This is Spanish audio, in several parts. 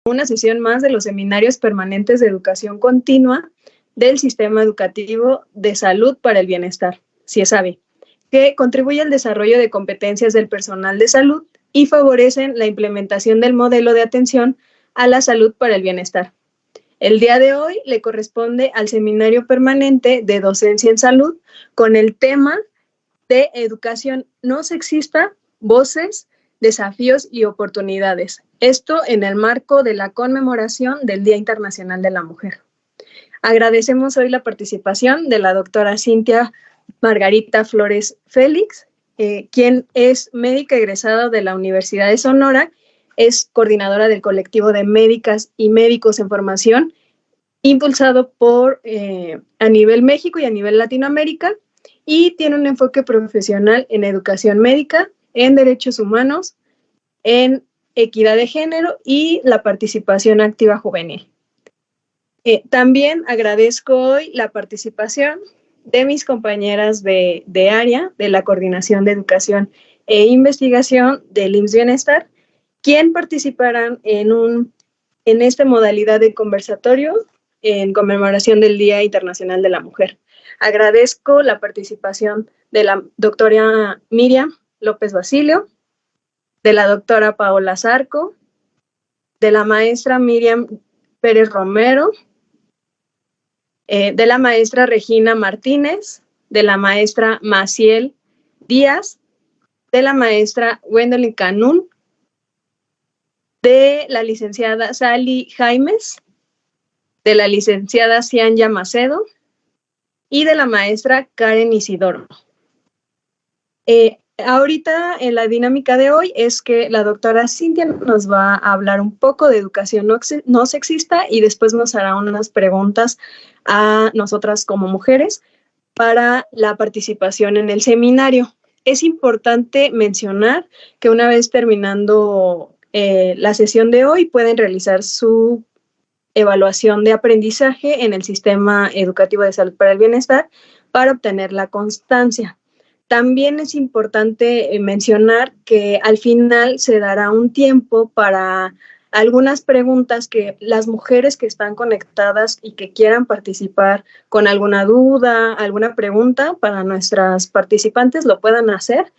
una sesión más de los seminarios permanentes de educación continua del Sistema Educativo de Salud para el Bienestar, CIESABI, que contribuye al desarrollo de competencias del personal de salud y favorecen la implementación del modelo de atención a la salud para el bienestar. El día de hoy le corresponde al Seminario Permanente de Docencia en Salud con el tema de Educación no sexista, voces, desafíos y oportunidades. Esto en el marco de la conmemoración del Día Internacional de la Mujer. Agradecemos hoy la participación de la doctora Cintia Margarita Flores Félix, quien es médica egresada de la Universidad de Sonora, es coordinadora del colectivo de médicas y médicos en formación, impulsado por a nivel México y a nivel Latinoamérica, y tiene un enfoque profesional en educación médica, en derechos humanos, en equidad de género y la participación activa juvenil. También agradezco hoy la participación de mis compañeras de área de la Coordinación de Educación e Investigación del IMSS Bienestar, quien participarán en esta modalidad de conversatorio en conmemoración del Día Internacional de la Mujer. Agradezco la participación de la doctora Miriam López Basilio, de la doctora Paola Zarco, de la maestra Miriam Pérez Romero, de la maestra Regina Martínez, de la maestra Maciel Díaz, de la maestra Gwendolyn Canún, de la licenciada Sally Jaimes, de la licenciada Cianya Macedo y de la maestra Karen Isidoro. Ahorita en la dinámica de hoy es que la doctora Cintia nos va a hablar un poco de educación no sexista y después nos hará unas preguntas a nosotras como mujeres para la participación en el seminario. Es importante mencionar que una vez terminando la sesión de hoy pueden realizar su evaluación de aprendizaje en el Sistema Educativo de Salud para el Bienestar para obtener la constancia. También es importante mencionar que al final se dará un tiempo para algunas preguntas que las mujeres que están conectadas y que quieran participar con alguna duda, alguna pregunta para nuestras participantes lo puedan hacer.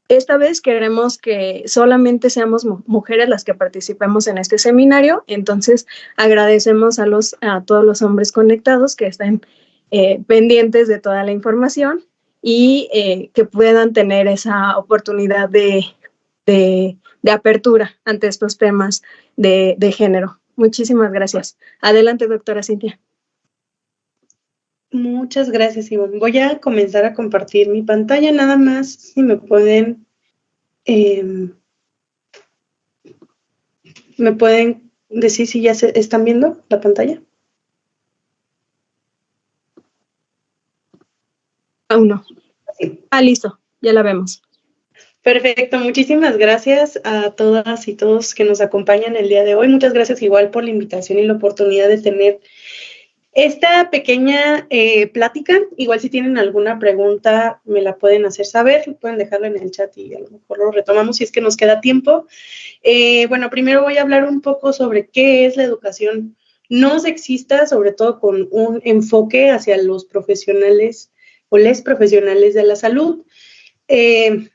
Esta vez queremos que solamente seamos mujeres las que participemos en este seminario, entonces agradecemos a todos los hombres conectados que estén pendientes de toda la información y que puedan tener esa oportunidad de apertura ante estos temas de género. Muchísimas gracias. Adelante, doctora Cintia. Muchas gracias, Ivonne. Voy a comenzar a compartir mi pantalla, nada más si me pueden decir si ya están viendo la pantalla. Aún no. Sí. Listo, ya la vemos. Perfecto, muchísimas gracias a todas y todos que nos acompañan el día de hoy. Muchas gracias igual por la invitación y la oportunidad de tener esta pequeña plática. Igual si tienen alguna pregunta me la pueden hacer saber, pueden dejarlo en el chat y a lo mejor lo retomamos si es que nos queda tiempo. Bueno, primero voy a hablar un poco sobre qué es la educación no sexista, sobre todo con un enfoque hacia los profesionales o les profesionales de la salud,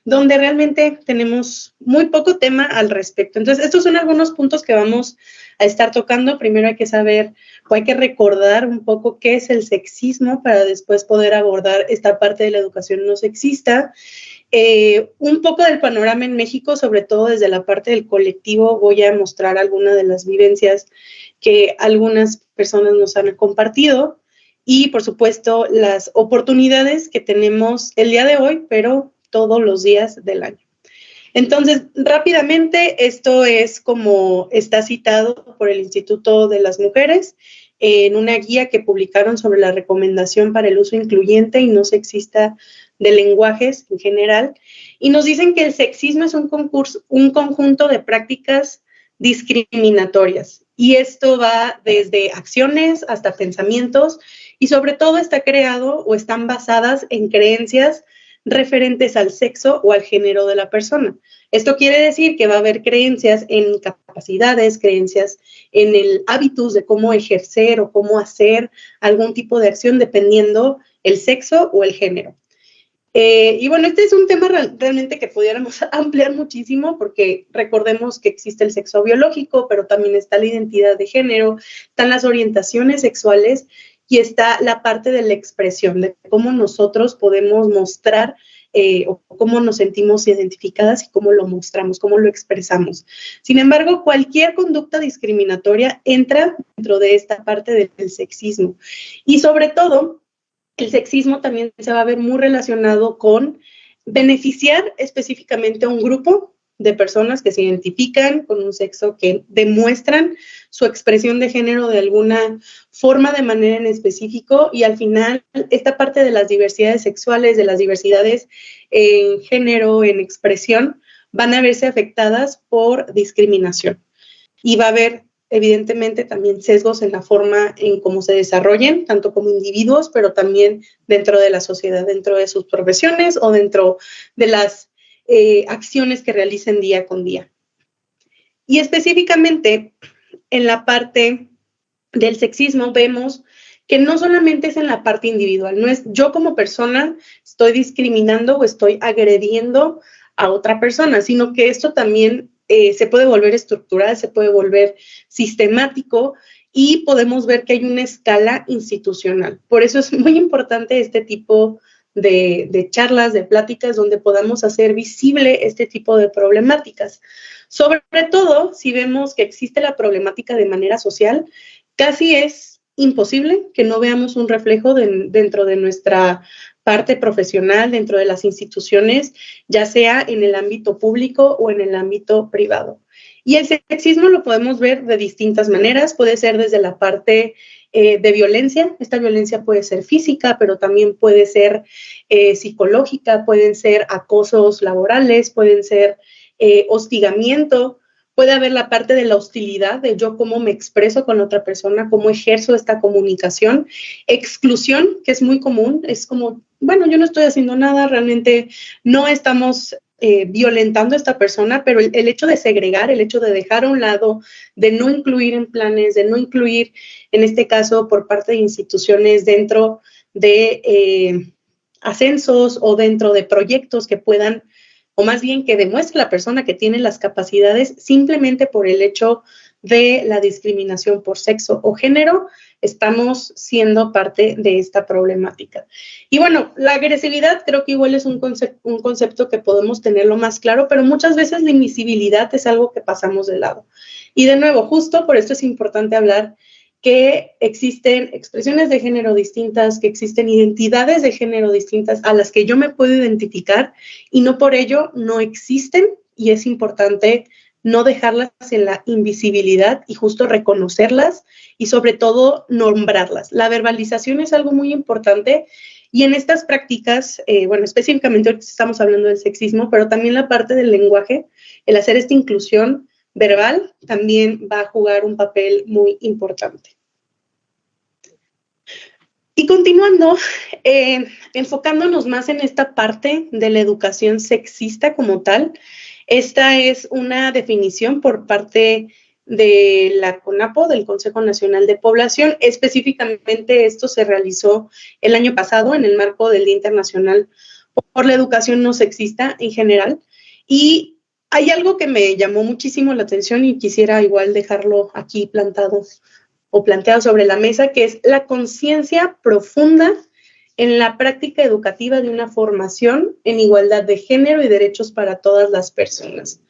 donde realmente tenemos muy poco tema al respecto. Entonces, estos son algunos puntos que vamos a estar tocando. Primero hay que saber o hay que recordar un poco qué es el sexismo para después poder abordar esta parte de la educación no sexista. Un poco del panorama en México, sobre todo desde la parte del colectivo, voy a mostrar algunas de las vivencias que algunas personas nos han compartido y, por supuesto, las oportunidades que tenemos el día de hoy, pero todos los días del año. Entonces, rápidamente, esto es como está citado por el Instituto de las Mujeres en una guía que publicaron sobre la recomendación para el uso incluyente y no sexista de lenguajes en general, y nos dicen que el sexismo es un conjunto de prácticas discriminatorias, y esto va desde acciones hasta pensamientos, y sobre todo está creado o están basadas en creencias referentes al sexo o al género de la persona. Esto quiere decir que va a haber creencias en capacidades, creencias en el hábitus de cómo ejercer o cómo hacer algún tipo de acción dependiendo el sexo o el género. Y bueno, este es un tema realmente que pudiéramos ampliar muchísimo porque recordemos que existe el sexo biológico, pero también está la identidad de género, están las orientaciones sexuales y está la parte de la expresión, de cómo nosotros podemos mostrar o cómo nos sentimos identificadas y cómo lo mostramos, cómo lo expresamos. Sin embargo, cualquier conducta discriminatoria entra dentro de esta parte del sexismo y sobre todo, el sexismo también se va a ver muy relacionado con beneficiar específicamente a un grupo de personas que se identifican con un sexo, que demuestran su expresión de género de alguna forma, de manera en específico, y al final esta parte de las diversidades sexuales, de las diversidades en género, en expresión, van a verse afectadas por discriminación. Y va a haber evidentemente también sesgos en la forma en cómo se desarrollen, tanto como individuos, pero también dentro de la sociedad, dentro de sus profesiones o dentro de las acciones que realicen día con día. Y específicamente en la parte del sexismo vemos que no solamente es en la parte individual, no es yo como persona estoy discriminando o estoy agrediendo a otra persona, sino que esto también se puede volver estructural, se puede volver sistemático y podemos ver que hay una escala institucional. Por eso es muy importante este tipo de charlas, de pláticas, donde podamos hacer visible este tipo de problemáticas. Sobre todo, si vemos que existe la problemática de manera social, casi es imposible que no veamos un reflejo dentro de nuestra parte profesional, dentro de las instituciones, ya sea en el ámbito público o en el ámbito privado. Y el sexismo lo podemos ver de distintas maneras, puede ser desde la parte de violencia, esta violencia puede ser física, pero también puede ser psicológica, pueden ser acosos laborales, pueden ser hostigamiento, puede haber la parte de la hostilidad, de yo cómo me expreso con otra persona, cómo ejerzo esta comunicación, exclusión, que es muy común, es como, bueno, yo no estoy haciendo nada, realmente no estamos violentando a esta persona, pero el hecho de segregar, el hecho de dejar a un lado, de no incluir en planes, de no incluir, en este caso, por parte de instituciones dentro de ascensos o dentro de proyectos que puedan, o más bien que demuestre la persona que tiene las capacidades simplemente por el hecho de la discriminación por sexo o género, estamos siendo parte de esta problemática. Y bueno, la agresividad creo que igual es un concepto que podemos tenerlo más claro, pero muchas veces la invisibilidad es algo que pasamos de lado. Y de nuevo, justo por esto es importante hablar que existen expresiones de género distintas, que existen identidades de género distintas a las que yo me puedo identificar y no por ello no existen y es importante no dejarlas en la invisibilidad y justo reconocerlas y sobre todo nombrarlas. La verbalización es algo muy importante y en estas prácticas, bueno, específicamente ahorita estamos hablando del sexismo, pero también la parte del lenguaje, el hacer esta inclusión verbal también va a jugar un papel muy importante. Y continuando, enfocándonos más en esta parte de la educación sexista como tal, esta es una definición por parte de la CONAPO, del Consejo Nacional de Población. Específicamente esto se realizó el año pasado en el marco del Día Internacional por la Educación No Sexista en general. Y hay algo que me llamó muchísimo la atención y quisiera igual dejarlo aquí plantado o planteado sobre la mesa, que es la conciencia profunda en la práctica educativa de una formación en igualdad de género y derechos para todas las personas.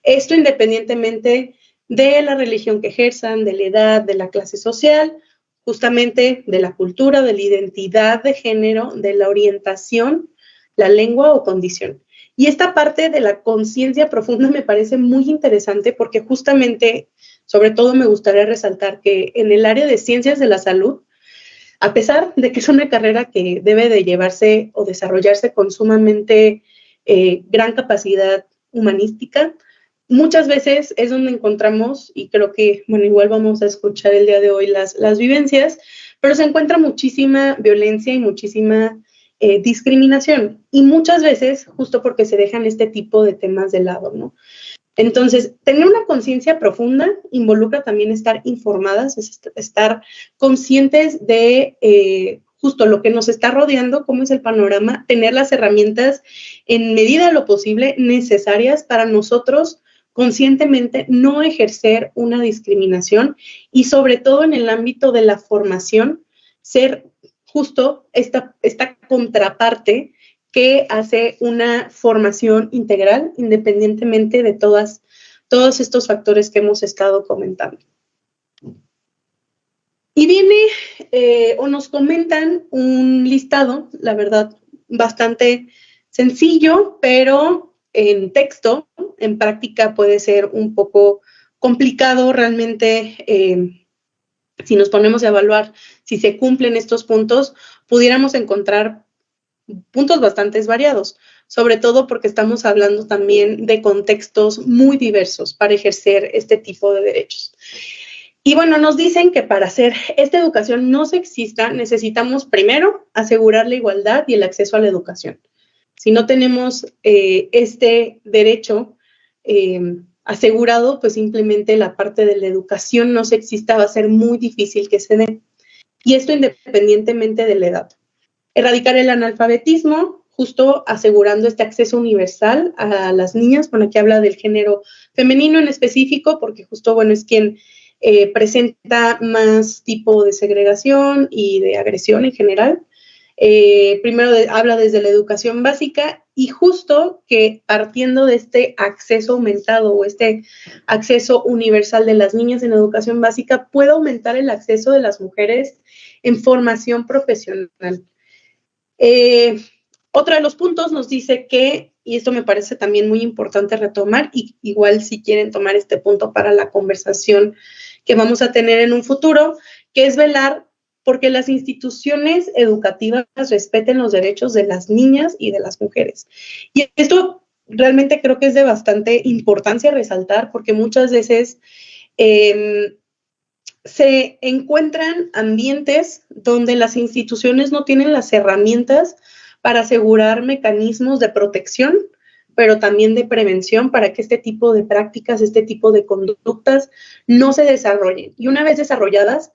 Esto independientemente de la religión que ejerzan, de la edad, de la clase social, justamente de la cultura, de la identidad de género, de la orientación, la lengua o condición. Y esta parte de la conciencia profunda me parece muy interesante porque justamente, sobre todo me gustaría resaltar que en el área de ciencias de la salud, a pesar de que es una carrera que debe de llevarse o desarrollarse con sumamente gran capacidad humanística, muchas veces es donde encontramos, y creo que, bueno, igual vamos a escuchar el día de hoy las vivencias, pero se encuentra muchísima violencia y muchísima discriminación, y muchas veces justo porque se dejan este tipo de temas de lado, ¿no? Entonces, tener una conciencia profunda involucra también estar informadas, estar conscientes de justo lo que nos está rodeando, cómo es el panorama, tener las herramientas en medida de lo posible necesarias para nosotros conscientemente no ejercer una discriminación y sobre todo en el ámbito de la formación, ser justo esta contraparte que hace una formación integral independientemente de todos estos factores que hemos estado comentando. Y viene o nos comentan un listado, la verdad, bastante sencillo, pero en texto, en práctica puede ser un poco complicado realmente. Si nos ponemos a evaluar si se cumplen estos puntos, pudiéramos encontrar puntos bastante variados, sobre todo porque estamos hablando también de contextos muy diversos para ejercer este tipo de derechos. Y bueno, nos dicen que para hacer esta educación no sexista necesitamos primero asegurar la igualdad y el acceso a la educación. Si no tenemos este derecho asegurado, pues simplemente la parte de la educación no sexista va a ser muy difícil que se dé. Y esto independientemente de la edad. Erradicar el analfabetismo, justo asegurando este acceso universal a las niñas. Bueno, aquí habla del género femenino en específico, porque justo, bueno, es quien presenta más tipo de segregación y de agresión en general. Primero habla desde la educación básica y justo que partiendo de este acceso aumentado o este acceso universal de las niñas en educación básica, puede aumentar el acceso de las mujeres en formación profesional. Otro de los puntos nos dice que, y esto me parece también muy importante retomar, y igual si quieren tomar este punto para la conversación que vamos a tener en un futuro, que es velar porque las instituciones educativas respeten los derechos de las niñas y de las mujeres. Y esto realmente creo que es de bastante importancia resaltar, porque muchas veces se encuentran ambientes donde las instituciones no tienen las herramientas para asegurar mecanismos de protección, pero también de prevención para que este tipo de prácticas, este tipo de conductas no se desarrollen. Y una vez desarrolladas,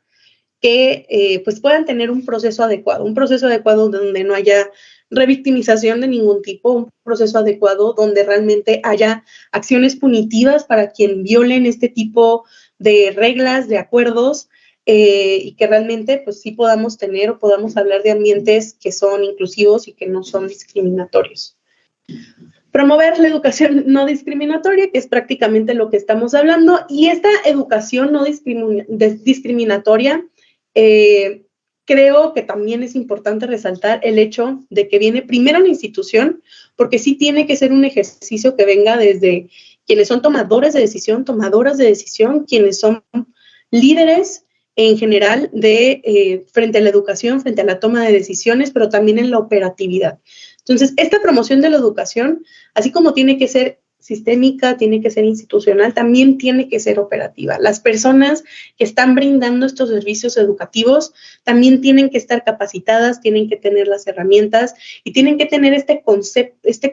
que pues puedan tener un proceso adecuado donde no haya revictimización de ningún tipo, un proceso adecuado donde realmente haya acciones punitivas para quien violen este tipo de reglas, de acuerdos, y que realmente pues sí podamos tener o podamos hablar de ambientes que son inclusivos y que no son discriminatorios. Promover la educación no discriminatoria, que es prácticamente lo que estamos hablando, y esta educación no discriminatoria, creo que también es importante resaltar el hecho de que viene primero la institución, porque sí tiene que ser un ejercicio que venga desde quienes son tomadores de decisión, tomadoras de decisión, quienes son líderes en general frente a la educación, frente a la toma de decisiones, pero también en la operatividad. Entonces, esta promoción de la educación, así como tiene que ser sistémica, tiene que ser institucional, también tiene que ser operativa. Las personas que están brindando estos servicios educativos también tienen que estar capacitadas, tienen que tener las herramientas y tienen que tener estos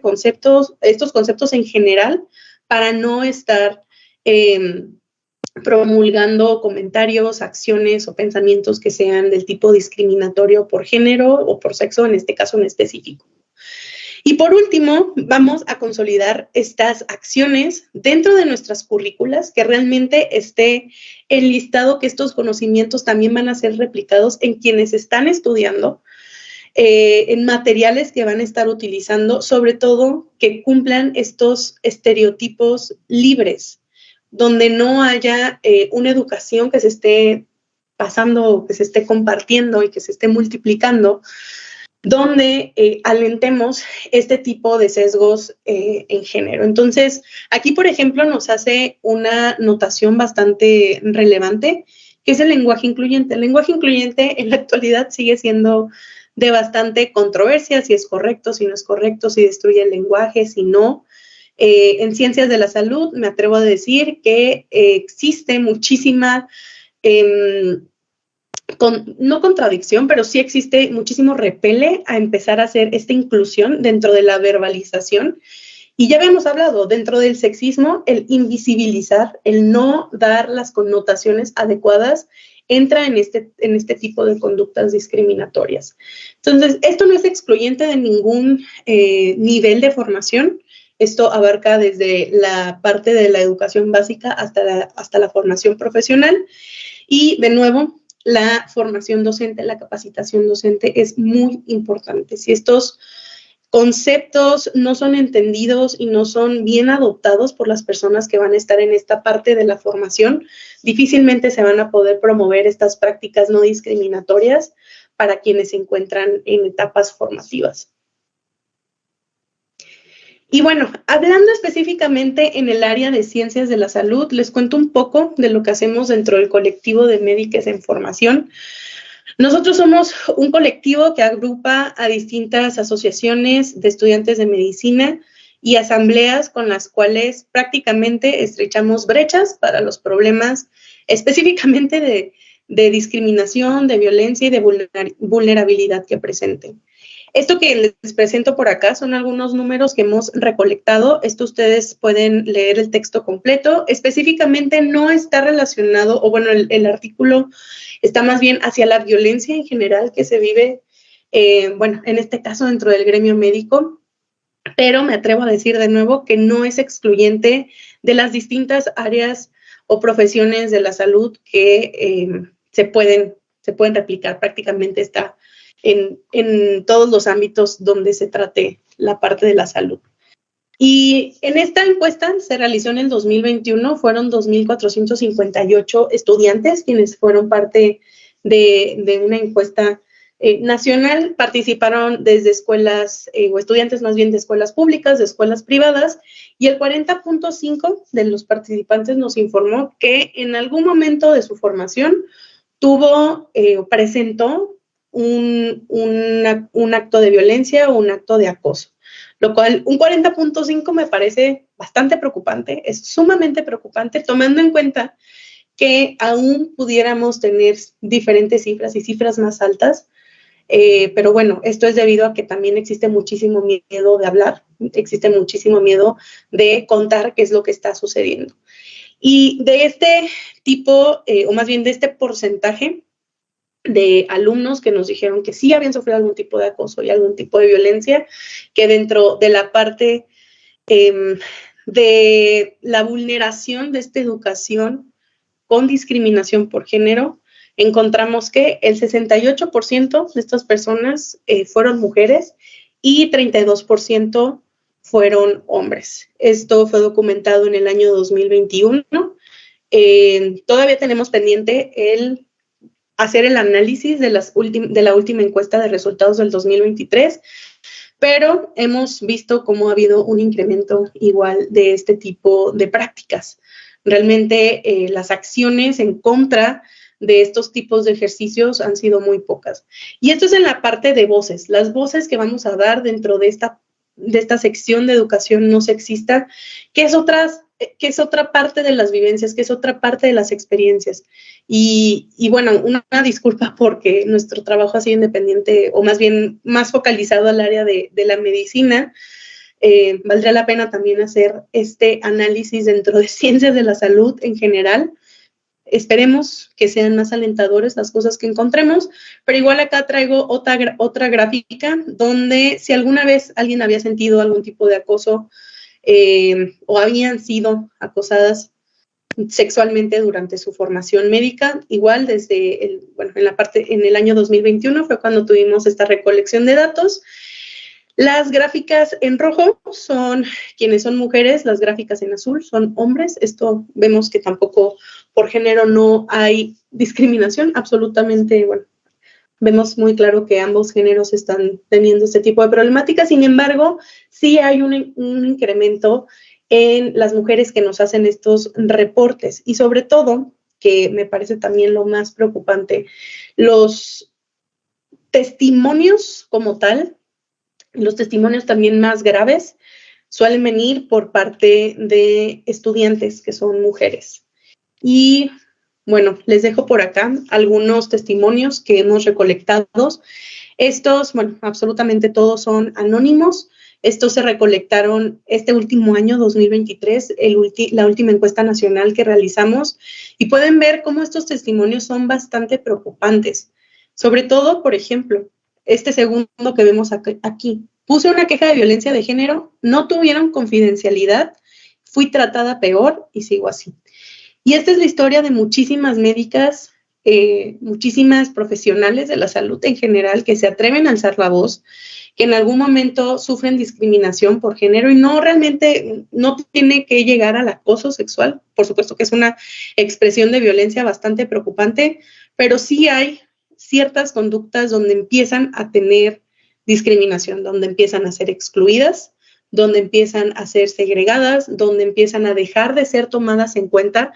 conceptos en general para no estar promulgando comentarios, acciones o pensamientos que sean del tipo discriminatorio por género o por sexo, en este caso en específico. Y por último, vamos a consolidar estas acciones dentro de nuestras currículas, que realmente esté enlistado que estos conocimientos también van a ser replicados en quienes están estudiando, en materiales que van a estar utilizando, sobre todo que cumplan estos estereotipos libres, donde no haya una educación que se esté pasando, que se esté compartiendo y que se esté multiplicando, donde alentemos este tipo de sesgos en género. Entonces, aquí, por ejemplo, nos hace una notación bastante relevante, que es el lenguaje incluyente. El lenguaje incluyente en la actualidad sigue siendo de bastante controversia, si es correcto, si no es correcto, si destruye el lenguaje, si no. En ciencias de la salud me atrevo a decir que existe muchísima no contradicción, pero sí existe muchísimo repele a empezar a hacer esta inclusión dentro de la verbalización Y ya habíamos hablado, dentro del sexismo, el invisibilizar, el no dar las connotaciones adecuadas, entra en este tipo de conductas discriminatorias. Entonces, esto no es excluyente de ningún nivel de formación. Esto abarca desde la parte de la educación básica hasta la formación profesional. Y, de nuevo, la formación docente, la capacitación docente es muy importante. Si estos conceptos no son entendidos y no son bien adoptados por las personas que van a estar en esta parte de la formación, difícilmente se van a poder promover estas prácticas no discriminatorias para quienes se encuentran en etapas formativas. Y bueno, hablando específicamente en el área de ciencias de la salud, les cuento un poco de lo que hacemos dentro del colectivo de Médicas en Formación. Nosotros somos un colectivo que agrupa a distintas asociaciones de estudiantes de medicina y asambleas con las cuales prácticamente estrechamos brechas para los problemas específicamente de discriminación, de violencia y de vulnerabilidad que presenten. Esto que les presento por acá son algunos números que hemos recolectado. Esto ustedes pueden leer el texto completo. Específicamente no está relacionado, o bueno, el artículo está más bien hacia la violencia en general que se vive, bueno, en este caso dentro del gremio médico, pero me atrevo a decir de nuevo que no es excluyente de las distintas áreas o profesiones de la salud que se pueden replicar. Prácticamente está en todos los ámbitos donde se trate la parte de la salud. Y en esta encuesta se realizó en el 2021, fueron 2.458 estudiantes quienes fueron parte de una encuesta nacional. Participaron desde escuelas, o estudiantes más bien de escuelas públicas, de escuelas privadas, y el 40.5% de los participantes nos informó que en algún momento de su formación tuvo o presentó un acto de violencia o un acto de acoso, lo cual un 40.5 me parece bastante preocupante, es sumamente preocupante, tomando en cuenta que aún pudiéramos tener diferentes cifras y cifras más altas, pero bueno, esto es debido a que también existe muchísimo miedo de hablar, existe muchísimo miedo de contar qué es lo que está sucediendo. Y de este tipo, o más bien de este porcentaje, de alumnos que nos dijeron que sí habían sufrido algún tipo de acoso y algún tipo de violencia, que dentro de la parte de la vulneración de esta educación con discriminación por género, encontramos que el 68% de estas personas fueron mujeres y 32% fueron hombres. Esto fue documentado en el año 2021. Todavía tenemos pendiente el hacer el análisis de la última encuesta de resultados del 2023, pero hemos visto cómo ha habido un incremento igual de este tipo de prácticas. Realmente las acciones en contra de estos tipos de ejercicios han sido muy pocas. Y esto es en la parte de voces, las voces que vamos a dar dentro de esta sección de educación no sexista, que es otra parte de las vivencias, que es otra parte de las experiencias. Y bueno, una disculpa porque nuestro trabajo ha sido independiente, o más bien más focalizado al área de la medicina. Valdría la pena también hacer este análisis dentro de ciencias de la salud en general. Esperemos que sean más alentadores las cosas que encontremos, pero igual acá traigo otra gráfica donde si alguna vez alguien había sentido algún tipo de acoso o habían sido acosadas sexualmente durante su formación médica, igual desde en el año 2021 fue cuando tuvimos esta recolección de datos. Las gráficas en rojo son quienes son mujeres, las gráficas en azul son hombres. Esto vemos que tampoco por género no hay discriminación, absolutamente, bueno, vemos muy claro que ambos géneros están teniendo este tipo de problemáticas. Sin embargo, sí hay un incremento en las mujeres que nos hacen estos reportes y sobre todo, que me parece también lo más preocupante, los testimonios como tal, los testimonios también más graves suelen venir por parte de estudiantes que son mujeres. Y bueno, les dejo por acá algunos testimonios que hemos recolectado. Estos, bueno, absolutamente todos son anónimos. Estos se recolectaron este último año, 2023, la última encuesta nacional que realizamos, y pueden ver cómo estos testimonios son bastante preocupantes. Sobre todo, por ejemplo, este segundo que vemos aquí. Puse una queja de violencia de género, no tuvieron confidencialidad, fui tratada peor y sigo así. Y esta es la historia de muchísimas médicas, muchísimas profesionales de la salud en general que se atreven a alzar la voz, que en algún momento sufren discriminación por género y no realmente no tiene que llegar al acoso sexual. Por supuesto que es una expresión de violencia bastante preocupante, pero sí hay ciertas conductas donde empiezan a tener discriminación, donde empiezan a ser excluidas, donde empiezan a ser segregadas, donde empiezan a dejar de ser tomadas en cuenta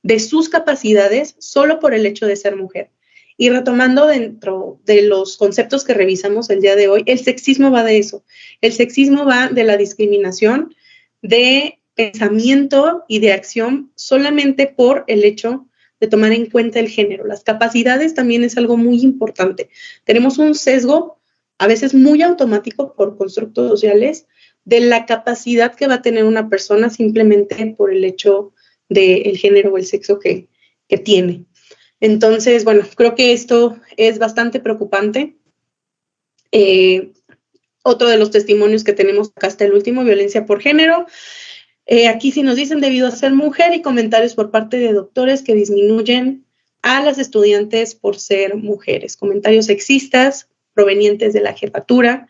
de sus capacidades solo por el hecho de ser mujer. Y retomando dentro de los conceptos que revisamos el día de hoy, el sexismo va de eso. El sexismo va de la discriminación, de pensamiento y de acción solamente por el hecho de tomar en cuenta el género. Las capacidades también es algo muy importante. Tenemos un sesgo, a veces muy automático por constructos sociales, de la capacidad que va a tener una persona simplemente por el hecho del género o el sexo que tiene. Entonces, bueno, creo que esto es bastante preocupante. Otro de los testimonios que tenemos acá está el último, violencia por género. Aquí sí nos dicen debido a ser mujer y comentarios por parte de doctores que disminuyen a las estudiantes por ser mujeres. Comentarios sexistas provenientes de la jefatura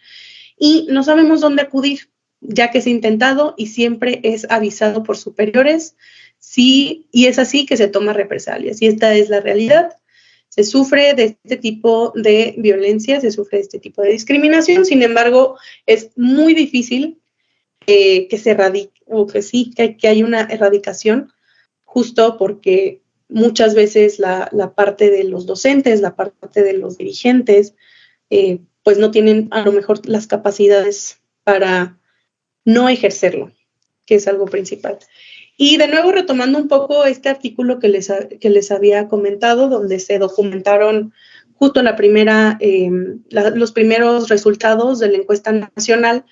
y no sabemos dónde acudir, ya que se ha intentado y siempre es avisado por superiores. Sí, y es así que se toma represalias. Y esta es la realidad. Se sufre de este tipo de violencia, se sufre de este tipo de discriminación. Sin embargo, es muy difícil que se erradique, o que sí, que hay una erradicación, justo porque muchas veces la parte de los docentes, la parte de los dirigentes, pues no tienen a lo mejor las capacidades para no ejercerlo, que es algo principal. Y de nuevo, retomando un poco este artículo que les había comentado, donde se documentaron justo los primeros resultados de la encuesta nacional,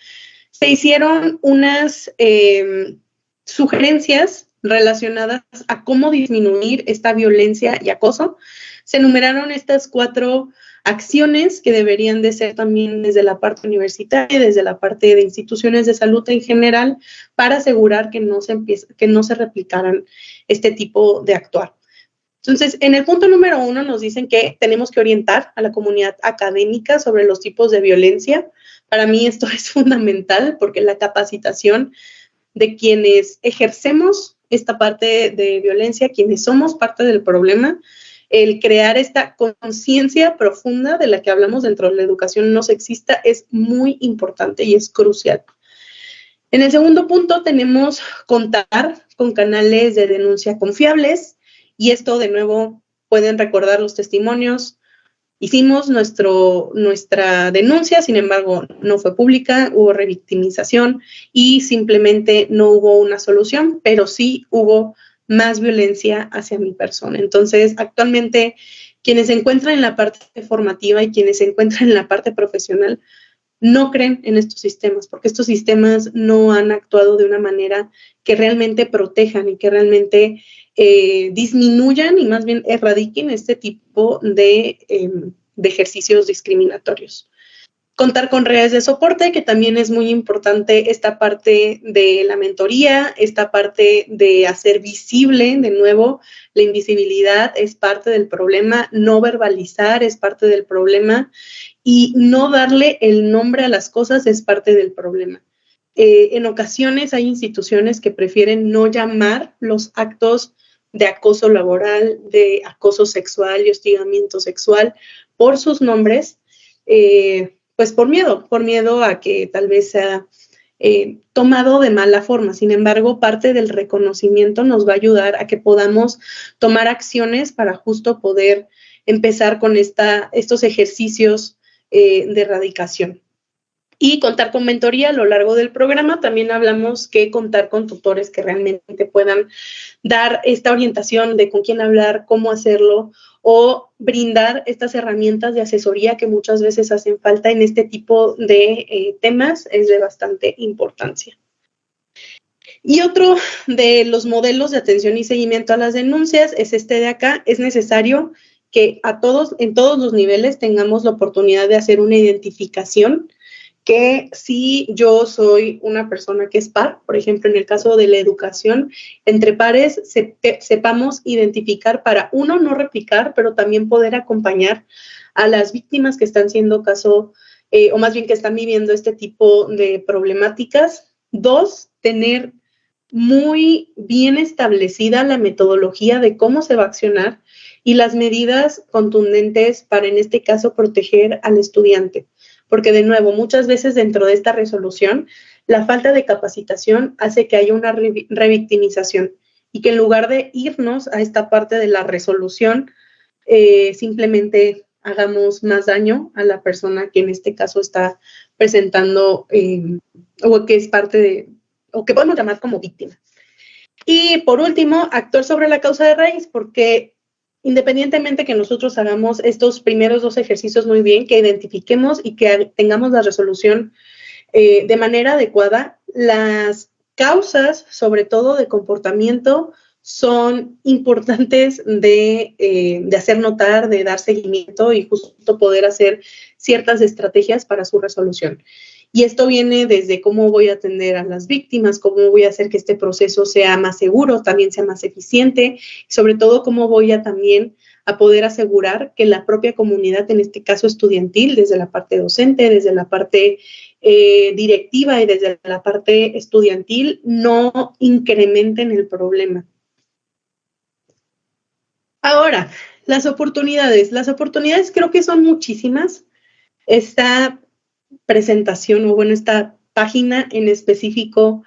se hicieron unas sugerencias relacionadas a cómo disminuir esta violencia y acoso. Se enumeraron estas 4 acciones que deberían de ser también desde la parte universitaria, desde la parte de instituciones de salud en general, para asegurar que no se replicaran este tipo de actuar. Entonces, en el punto número 1 nos dicen que tenemos que orientar a la comunidad académica sobre los tipos de violencia. Para mí esto es fundamental porque la capacitación de quienes ejercemos esta parte de violencia, quienes somos parte del problema, el crear esta conciencia profunda de la que hablamos dentro de la educación no sexista es muy importante y es crucial. En el segundo punto tenemos contar con canales de denuncia confiables y esto de nuevo pueden recordar los testimonios. Hicimos nuestra denuncia, sin embargo, no fue pública, hubo revictimización y simplemente no hubo una solución, pero sí hubo más violencia hacia mi persona. Entonces, actualmente, quienes se encuentran en la parte formativa y quienes se encuentran en la parte profesional no creen en estos sistemas, porque estos sistemas no han actuado de una manera que realmente protejan y que realmente disminuyan y más bien erradiquen este tipo de ejercicios discriminatorios. Contar con redes de soporte, que también es muy importante esta parte de la mentoría, esta parte de hacer visible, de nuevo, la invisibilidad es parte del problema, no verbalizar es parte del problema y no darle el nombre a las cosas es parte del problema. En ocasiones hay instituciones que prefieren no llamar los actos de acoso laboral, de acoso sexual y hostigamiento sexual por sus nombres, pues por miedo a que tal vez sea tomado de mala forma. Sin embargo, parte del reconocimiento nos va a ayudar a que podamos tomar acciones para justo poder empezar con estos ejercicios de erradicación. Y contar con mentoría a lo largo del programa. También hablamos que contar con tutores que realmente puedan dar esta orientación de con quién hablar, cómo hacerlo, o brindar estas herramientas de asesoría que muchas veces hacen falta en este tipo de temas. Es de bastante importancia. Y otro de los modelos de atención y seguimiento a las denuncias es este de acá. Es necesario que en todos los niveles tengamos la oportunidad de hacer una identificación, que si yo soy una persona que es par, por ejemplo, en el caso de la educación, entre pares sepamos identificar para, uno, no replicar, pero también poder acompañar a las víctimas que están siendo caso, o más bien que están viviendo este tipo de problemáticas. Dos, tener muy bien establecida la metodología de cómo se va a accionar y las medidas contundentes para, en este caso, proteger al estudiante. Porque, de nuevo, muchas veces dentro de esta resolución, la falta de capacitación hace que haya una revictimización y que en lugar de irnos a esta parte de la resolución, simplemente hagamos más daño a la persona que en este caso está presentando o que es parte de, o que podemos llamar como víctima. Y por último, actuar sobre la causa de raíz, porque independientemente que nosotros hagamos estos primeros dos ejercicios muy bien, que identifiquemos y que tengamos la resolución de manera adecuada, las causas, sobre todo de comportamiento, son importantes de hacer notar, de dar seguimiento y justo poder hacer ciertas estrategias para su resolución. Y esto viene desde cómo voy a atender a las víctimas, cómo voy a hacer que este proceso sea más seguro, también sea más eficiente, y sobre todo cómo voy a también a poder asegurar que la propia comunidad, en este caso estudiantil, desde la parte docente, desde la parte directiva y desde la parte estudiantil, no incrementen el problema. Ahora, las oportunidades. Las oportunidades creo que son muchísimas. Esta presentación, o bueno, esta página en específico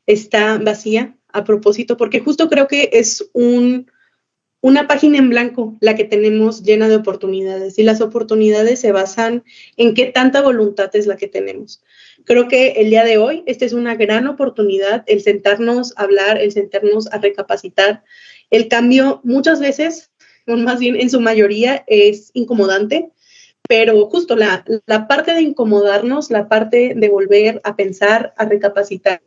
está vacía a propósito, porque justo creo que es una página en blanco la que tenemos llena de oportunidades, y las oportunidades se basan en qué tanta voluntad es la que tenemos. Creo que el día de hoy esta es una gran oportunidad, el sentarnos a hablar, el sentarnos a recapacitar. El cambio muchas veces, o más bien en su mayoría, es incomodante, pero justo la parte de incomodarnos, la parte de volver a pensar, a recapacitar,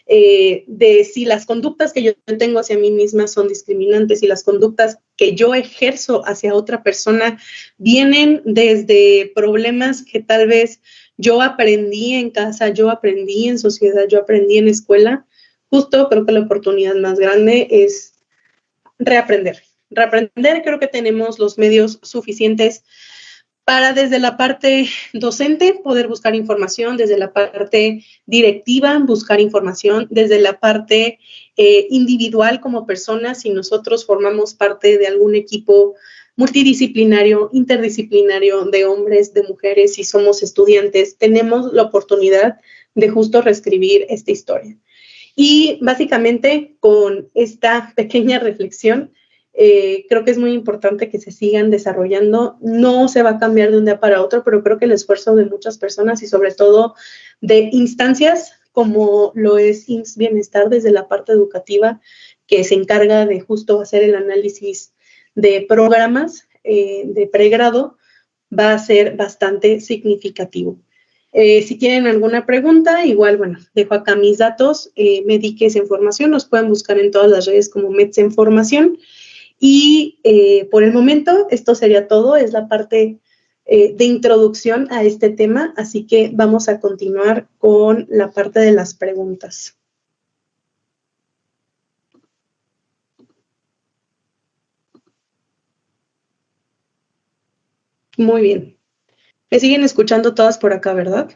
de si las conductas que yo tengo hacia mí misma son discriminantes y las conductas que yo ejerzo hacia otra persona vienen desde problemas que tal vez yo aprendí en casa, yo aprendí en sociedad, yo aprendí en escuela. Justo creo que la oportunidad más grande es reaprender. Reaprender, creo que tenemos los medios suficientes para, desde la parte docente, poder buscar información, desde la parte directiva, buscar información, desde la parte individual como personas, si nosotros formamos parte de algún equipo multidisciplinario, interdisciplinario, de hombres, de mujeres, si somos estudiantes, tenemos la oportunidad de justo reescribir esta historia. Y básicamente con esta pequeña reflexión, creo que es muy importante que se sigan desarrollando. No se va a cambiar de un día para otro, pero creo que el esfuerzo de muchas personas y sobre todo de instancias como lo es IMSS Bienestar desde la parte educativa, que se encarga de justo hacer el análisis de programas de pregrado, va a ser bastante significativo. Si tienen alguna pregunta, igual, bueno, dejo acá mis datos, Mediques en Formación, nos pueden buscar en todas las redes como Meds en Formación. Y por el momento esto sería todo, es la parte de introducción a este tema, así que vamos a continuar con la parte de las preguntas. Muy bien. Me siguen escuchando todas por acá, ¿verdad?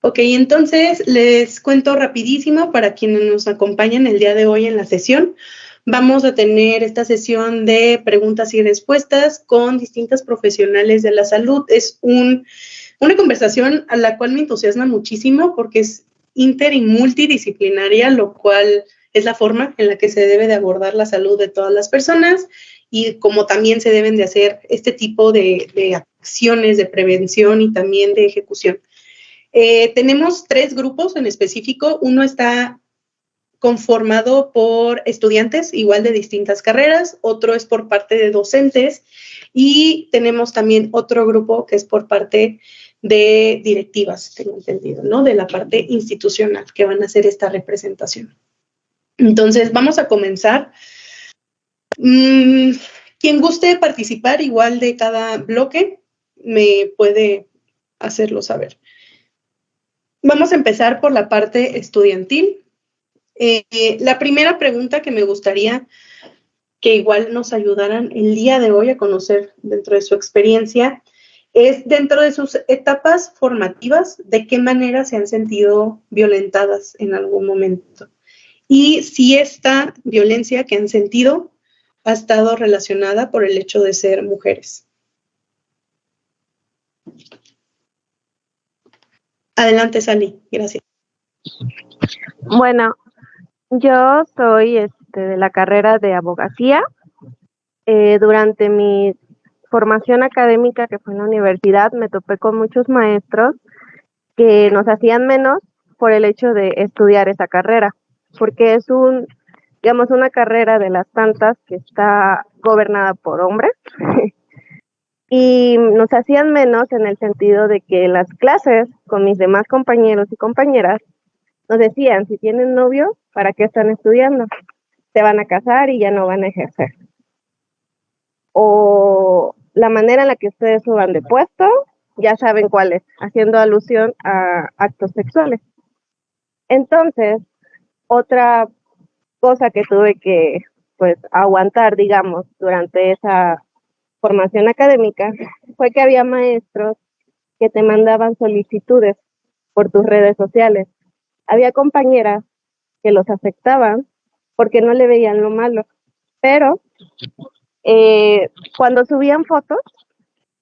Ok, entonces les cuento rapidísimo para quienes nos acompañan el día de hoy en la sesión. Vamos a tener esta sesión de preguntas y respuestas con distintas profesionales de la salud. Es una conversación a la cual me entusiasma muchísimo porque es inter y multidisciplinaria, lo cual es la forma en la que se debe de abordar la salud de todas las personas y como también se deben de hacer este tipo de acciones de prevención y también de ejecución. Tenemos 3 grupos en específico. Uno está conformado por estudiantes, igual de distintas carreras, otro es por parte de docentes y tenemos también otro grupo que es por parte de directivas, tengo entendido, ¿no? De la parte institucional que van a hacer esta representación. Entonces, vamos a comenzar. Quien guste participar igual de cada bloque, me puede hacerlo saber. Vamos a empezar por la parte estudiantil. La primera pregunta que me gustaría que igual nos ayudaran el día de hoy a conocer dentro de su experiencia es, dentro de sus etapas formativas, ¿de qué manera se han sentido violentadas en algún momento? Y si esta violencia que han sentido ha estado relacionada por el hecho de ser mujeres. Adelante, Sally. Gracias. Bueno, yo soy de la carrera de abogacía. Durante mi formación académica, que fue en la universidad, me topé con muchos maestros que nos hacían menos por el hecho de estudiar esa carrera, porque es una carrera de las tantas que está gobernada por hombres. Y nos hacían menos en el sentido de que las clases con mis demás compañeros y compañeras nos decían, si tienen novio, ¿para qué están estudiando? Se van a casar y ya no van a ejercer. O la manera en la que ustedes suban de puesto, ya saben cuál es, haciendo alusión a actos sexuales. Entonces, otra cosa que tuve que aguantar, digamos, durante esa formación académica, fue que había maestros que te mandaban solicitudes por tus redes sociales. Había compañeras que los aceptaban porque no le veían lo malo, pero cuando subían fotos,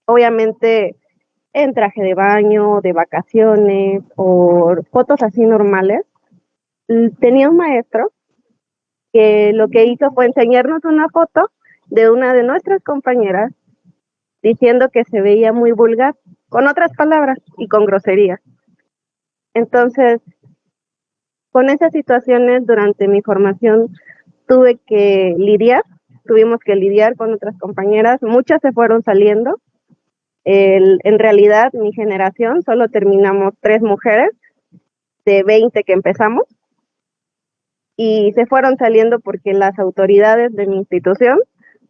obviamente en traje de baño, de vacaciones o fotos así normales, tenía un maestro que lo que hizo fue enseñarnos una foto de una de nuestras compañeras diciendo que se veía muy vulgar, con otras palabras y con groserías. Entonces, con esas situaciones durante mi formación tuvimos que lidiar con otras compañeras, muchas se fueron saliendo. En realidad, mi generación solo terminamos 3 mujeres de 20 que empezamos, y se fueron saliendo porque las autoridades de mi institución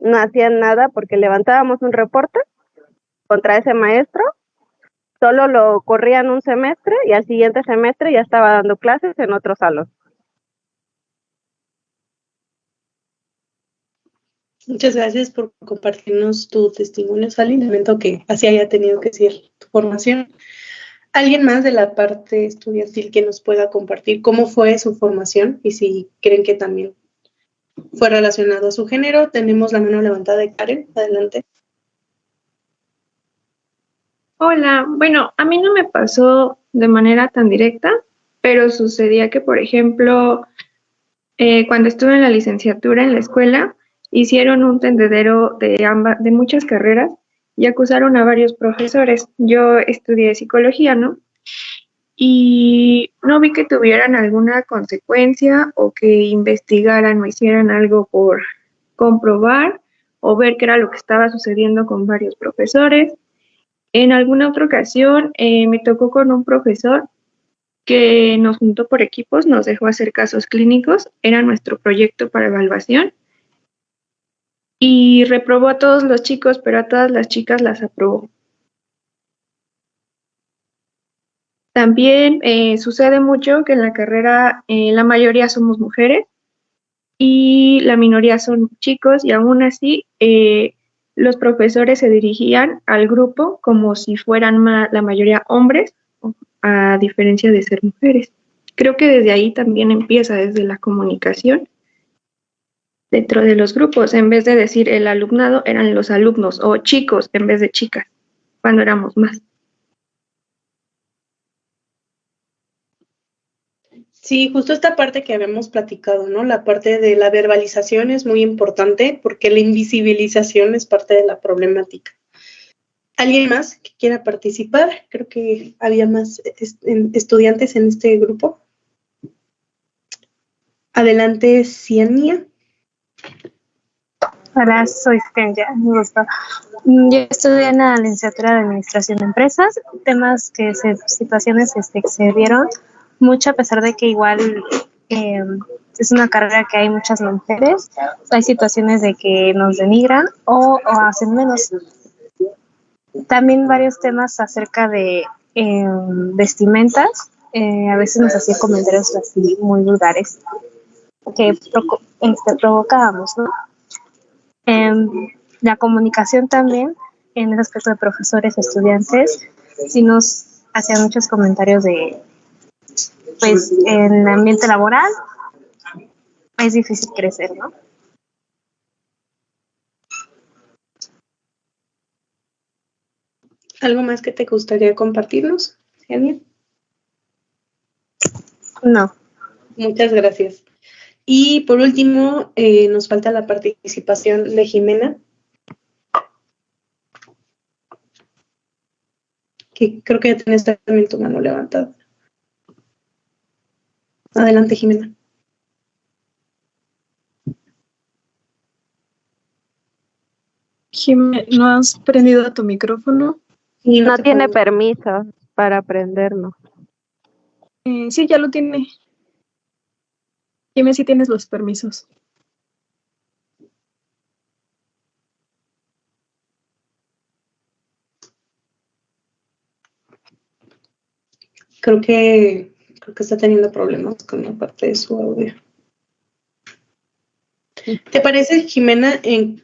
no hacían nada, porque levantábamos un reporte contra ese maestro, solo lo corrían un semestre y al siguiente semestre ya estaba dando clases en otro salón. Muchas gracias por compartirnos tu testimonio, Sally. Lamento que así haya tenido que ser tu formación. ¿Alguien más de la parte estudiantil que nos pueda compartir cómo fue su formación y si creen que también fue relacionado a su género? Tenemos la mano levantada de Karen. Adelante. Hola, bueno, a mí no me pasó de manera tan directa, pero sucedía que, por ejemplo, cuando estuve en la licenciatura en la escuela, hicieron un tendedero de muchas carreras y acusaron a varios profesores. Yo estudié psicología, ¿no? Y no vi que tuvieran alguna consecuencia o que investigaran o hicieran algo por comprobar o ver qué era lo que estaba sucediendo con varios profesores. En alguna otra ocasión me tocó con un profesor que nos juntó por equipos, nos dejó hacer casos clínicos, era nuestro proyecto para evaluación, y reprobó a todos los chicos, pero a todas las chicas las aprobó. También sucede mucho que en la carrera la mayoría somos mujeres y la minoría son chicos, y aún así los profesores se dirigían al grupo como si fueran la mayoría hombres, a diferencia de ser mujeres. Creo que desde ahí también empieza, desde la comunicación dentro de los grupos. En vez de decir el alumnado, eran los alumnos, o chicos en vez de chicas, cuando éramos más. Sí, justo esta parte que habíamos platicado, ¿no? La parte de la verbalización es muy importante porque la invisibilización es parte de la problemática. ¿Alguien más que quiera participar? Creo que había más estudiantes en este grupo. Adelante, Ciania. Hola, soy Kenya. Me gusta. Yo estudié en la licenciatura de Administración de Empresas, situaciones que se dieron mucho, a pesar de que igual es una carrera que hay muchas mujeres. Hay situaciones de que nos denigran o hacen menos. También varios temas acerca de vestimentas. A veces nos hacían comentarios así muy vulgares que provocábamos, ¿no? La comunicación también, en el aspecto de profesores, estudiantes, sí nos hacían muchos comentarios de, pues, en el ambiente laboral es difícil crecer, ¿no? ¿Algo más que te gustaría compartirnos, Ciania? No. Muchas gracias. Y por último, nos falta la participación de Jimena, que creo que ya tienes también tu mano levantada. Adelante, Jimena. Jimena, ¿no has prendido tu micrófono? Y No tiene permiso para prendernos. Sí, ya lo tiene. Dime si tienes los permisos. Creo que está teniendo problemas con la parte de su audio. ¿Te parece, Jimena, en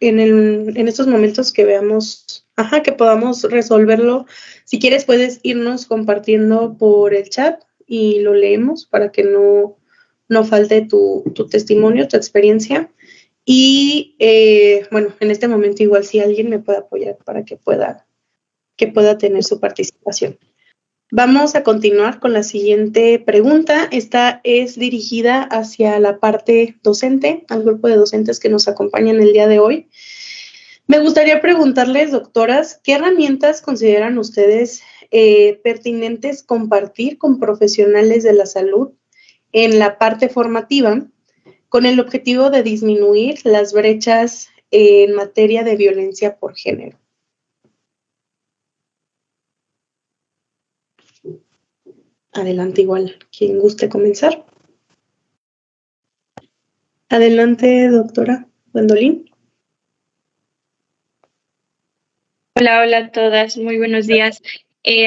estos momentos que veamos, que podamos resolverlo? Si quieres, puedes irnos compartiendo por el chat y lo leemos para que no falte tu testimonio, tu experiencia. Y bueno, en este momento igual si alguien me puede apoyar para que pueda tener su participación. Vamos a continuar con la siguiente pregunta. Esta es dirigida hacia la parte docente, al grupo de docentes que nos acompañan el día de hoy. Me gustaría preguntarles, doctoras, ¿qué herramientas consideran ustedes pertinentes compartir con profesionales de la salud en la parte formativa con el objetivo de disminuir las brechas en materia de violencia por género? Adelante, igual, quien guste comenzar. Adelante, doctora Gwendolyn. Hola a todas, muy buenos días.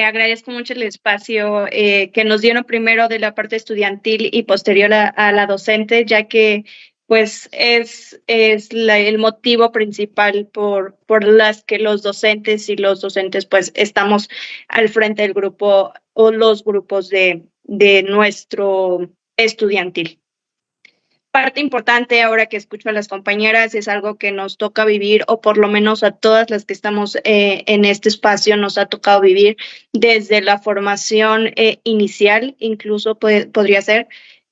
Agradezco mucho el espacio que nos dieron primero de la parte estudiantil y posterior a la docente, ya que pues es el motivo principal por las que los docentes y los docentes pues estamos al frente del grupo o los grupos de nuestro estudiantil. Parte importante ahora que escucho a las compañeras es algo que nos toca vivir, o por lo menos a todas las que estamos en este espacio nos ha tocado vivir desde la formación inicial, incluso podría ser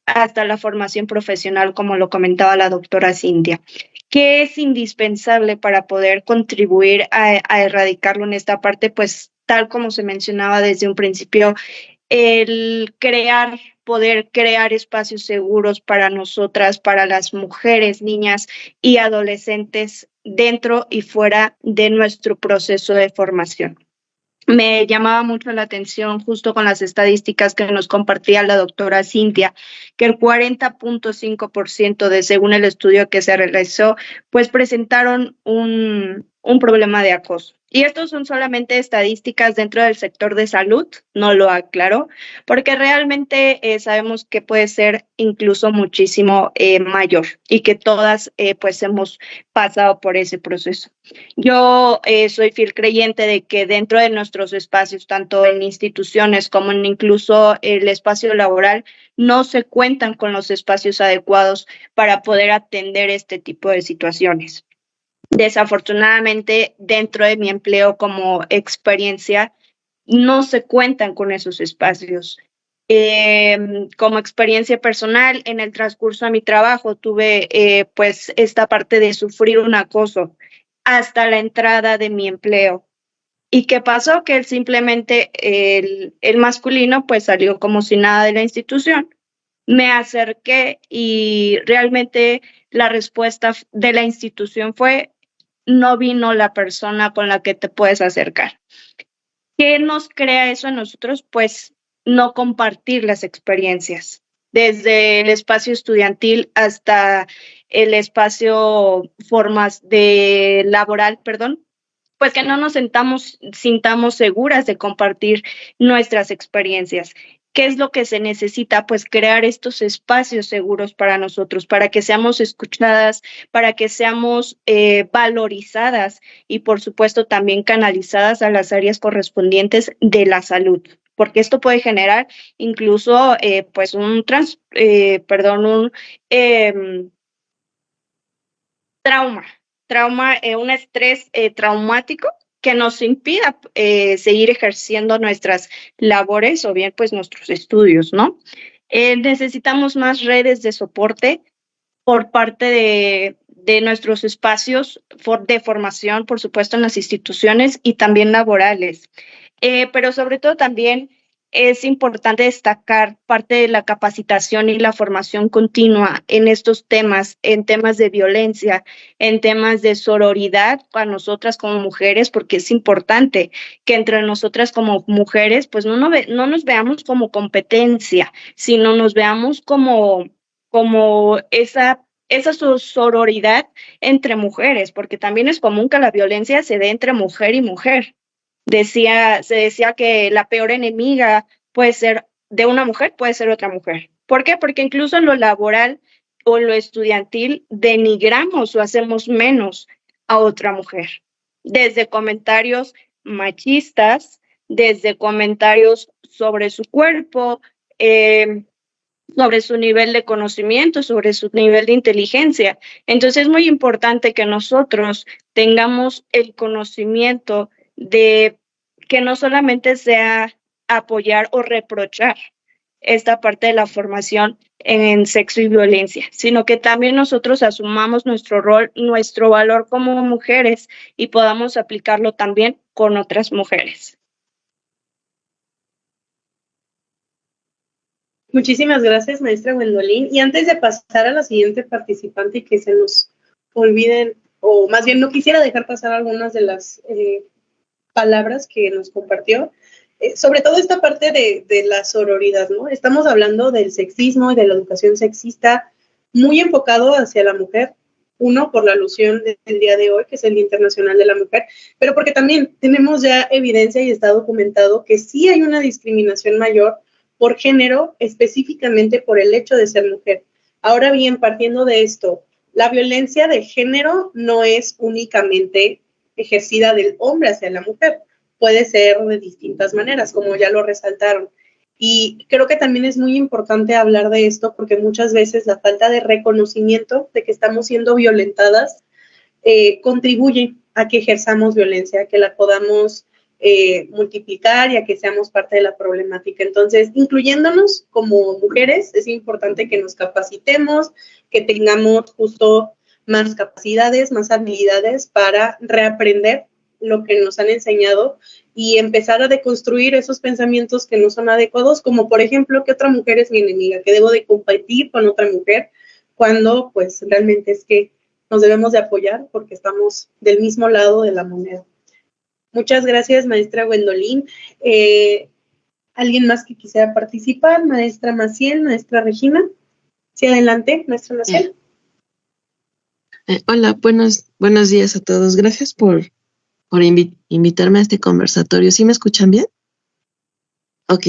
hasta la formación profesional, como lo comentaba la doctora Cintia. ¿Qué es indispensable para poder contribuir a erradicarlo en esta parte? Pues tal como se mencionaba desde un principio, el poder crear espacios seguros para nosotras, para las mujeres, niñas y adolescentes dentro y fuera de nuestro proceso de formación. Me llamaba mucho la atención justo con las estadísticas que nos compartía la doctora Cintia, que el 40.5% de según el estudio que se realizó, pues presentaron un problema de acoso. Y estos son solamente estadísticas dentro del sector de salud, no lo aclaro, porque realmente sabemos que puede ser incluso muchísimo mayor y que todas pues hemos pasado por ese proceso. Yo soy fiel creyente de que dentro de nuestros espacios, tanto en instituciones como en incluso el espacio laboral, no se cuentan con los espacios adecuados para poder atender este tipo de situaciones. Desafortunadamente, dentro de mi empleo como experiencia, no se cuentan con esos espacios. Como experiencia personal, en el transcurso de mi trabajo tuve pues esta parte de sufrir un acoso hasta la entrada de mi empleo. ¿Y qué pasó? Que él simplemente, el masculino, pues salió como si nada de la institución. Me acerqué y realmente la respuesta de la institución fue, no vino la persona con la que te puedes acercar. ¿Qué nos crea eso en nosotros? Pues no compartir las experiencias, desde el espacio estudiantil hasta el espacio laboral, perdón, pues que no nos sintamos seguras de compartir nuestras experiencias. ¿Qué es lo que se necesita? Pues crear estos espacios seguros para nosotros, para que seamos escuchadas, para que seamos valorizadas y por supuesto también canalizadas a las áreas correspondientes de la salud, porque esto puede generar incluso pues un trauma, un estrés traumático que nos impida seguir ejerciendo nuestras labores o bien pues nuestros estudios, ¿no? Necesitamos más redes de soporte por parte de nuestros espacios de formación, por supuesto, en las instituciones y también laborales. Pero sobre todo también es importante destacar parte de la capacitación y la formación continua en estos temas, en temas de violencia, en temas de sororidad para nosotras como mujeres, porque es importante que entre nosotras como mujeres, pues no nos veamos como competencia, sino nos veamos como esa sororidad entre mujeres, porque también es común que la violencia se dé entre mujer y mujer. Se decía que la peor enemiga puede ser de una mujer, puede ser otra mujer. ¿Por qué? Porque incluso en lo laboral o en lo estudiantil denigramos o hacemos menos a otra mujer. Desde comentarios machistas, desde comentarios sobre su cuerpo, sobre su nivel de conocimiento, sobre su nivel de inteligencia. Entonces es muy importante que nosotros tengamos el conocimiento de que no solamente sea apoyar o reprochar esta parte de la formación en sexo y violencia, sino que también nosotros asumamos nuestro rol, nuestro valor como mujeres y podamos aplicarlo también con otras mujeres. Muchísimas gracias, maestra Gwendolyn. Y antes de pasar a la siguiente participante y que se nos olviden, o más bien no quisiera dejar pasar algunas de las palabras que nos compartió, sobre todo esta parte de la sororidad, ¿no? Estamos hablando del sexismo y de la educación sexista muy enfocado hacia la mujer, uno, por la alusión del día de hoy, que es el Día Internacional de la Mujer, pero porque también tenemos ya evidencia y está documentado que sí hay una discriminación mayor por género, específicamente por el hecho de ser mujer. Ahora bien, partiendo de esto, la violencia de género no es únicamente ejercida del hombre hacia la mujer, puede ser de distintas maneras, como ya lo resaltaron. Y creo que también es muy importante hablar de esto porque muchas veces la falta de reconocimiento de que estamos siendo violentadas contribuye a que ejerzamos violencia, a que la podamos multiplicar y a que seamos parte de la problemática. Entonces, incluyéndonos como mujeres, es importante que nos capacitemos, que tengamos justo más capacidades, más habilidades para reaprender lo que nos han enseñado y empezar a deconstruir esos pensamientos que no son adecuados, como por ejemplo que otra mujer es mi enemiga, que debo de competir con otra mujer, cuando pues realmente es que nos debemos de apoyar porque estamos del mismo lado de la moneda. Muchas gracias, maestra Gwendolyn. ¿Alguien más que quisiera participar? Maestra Maciel, maestra Regina. Sí, adelante, maestra Maciel. Hola, buenos días a todos. Gracias por invitarme a este conversatorio. ¿Sí me escuchan bien? Ok.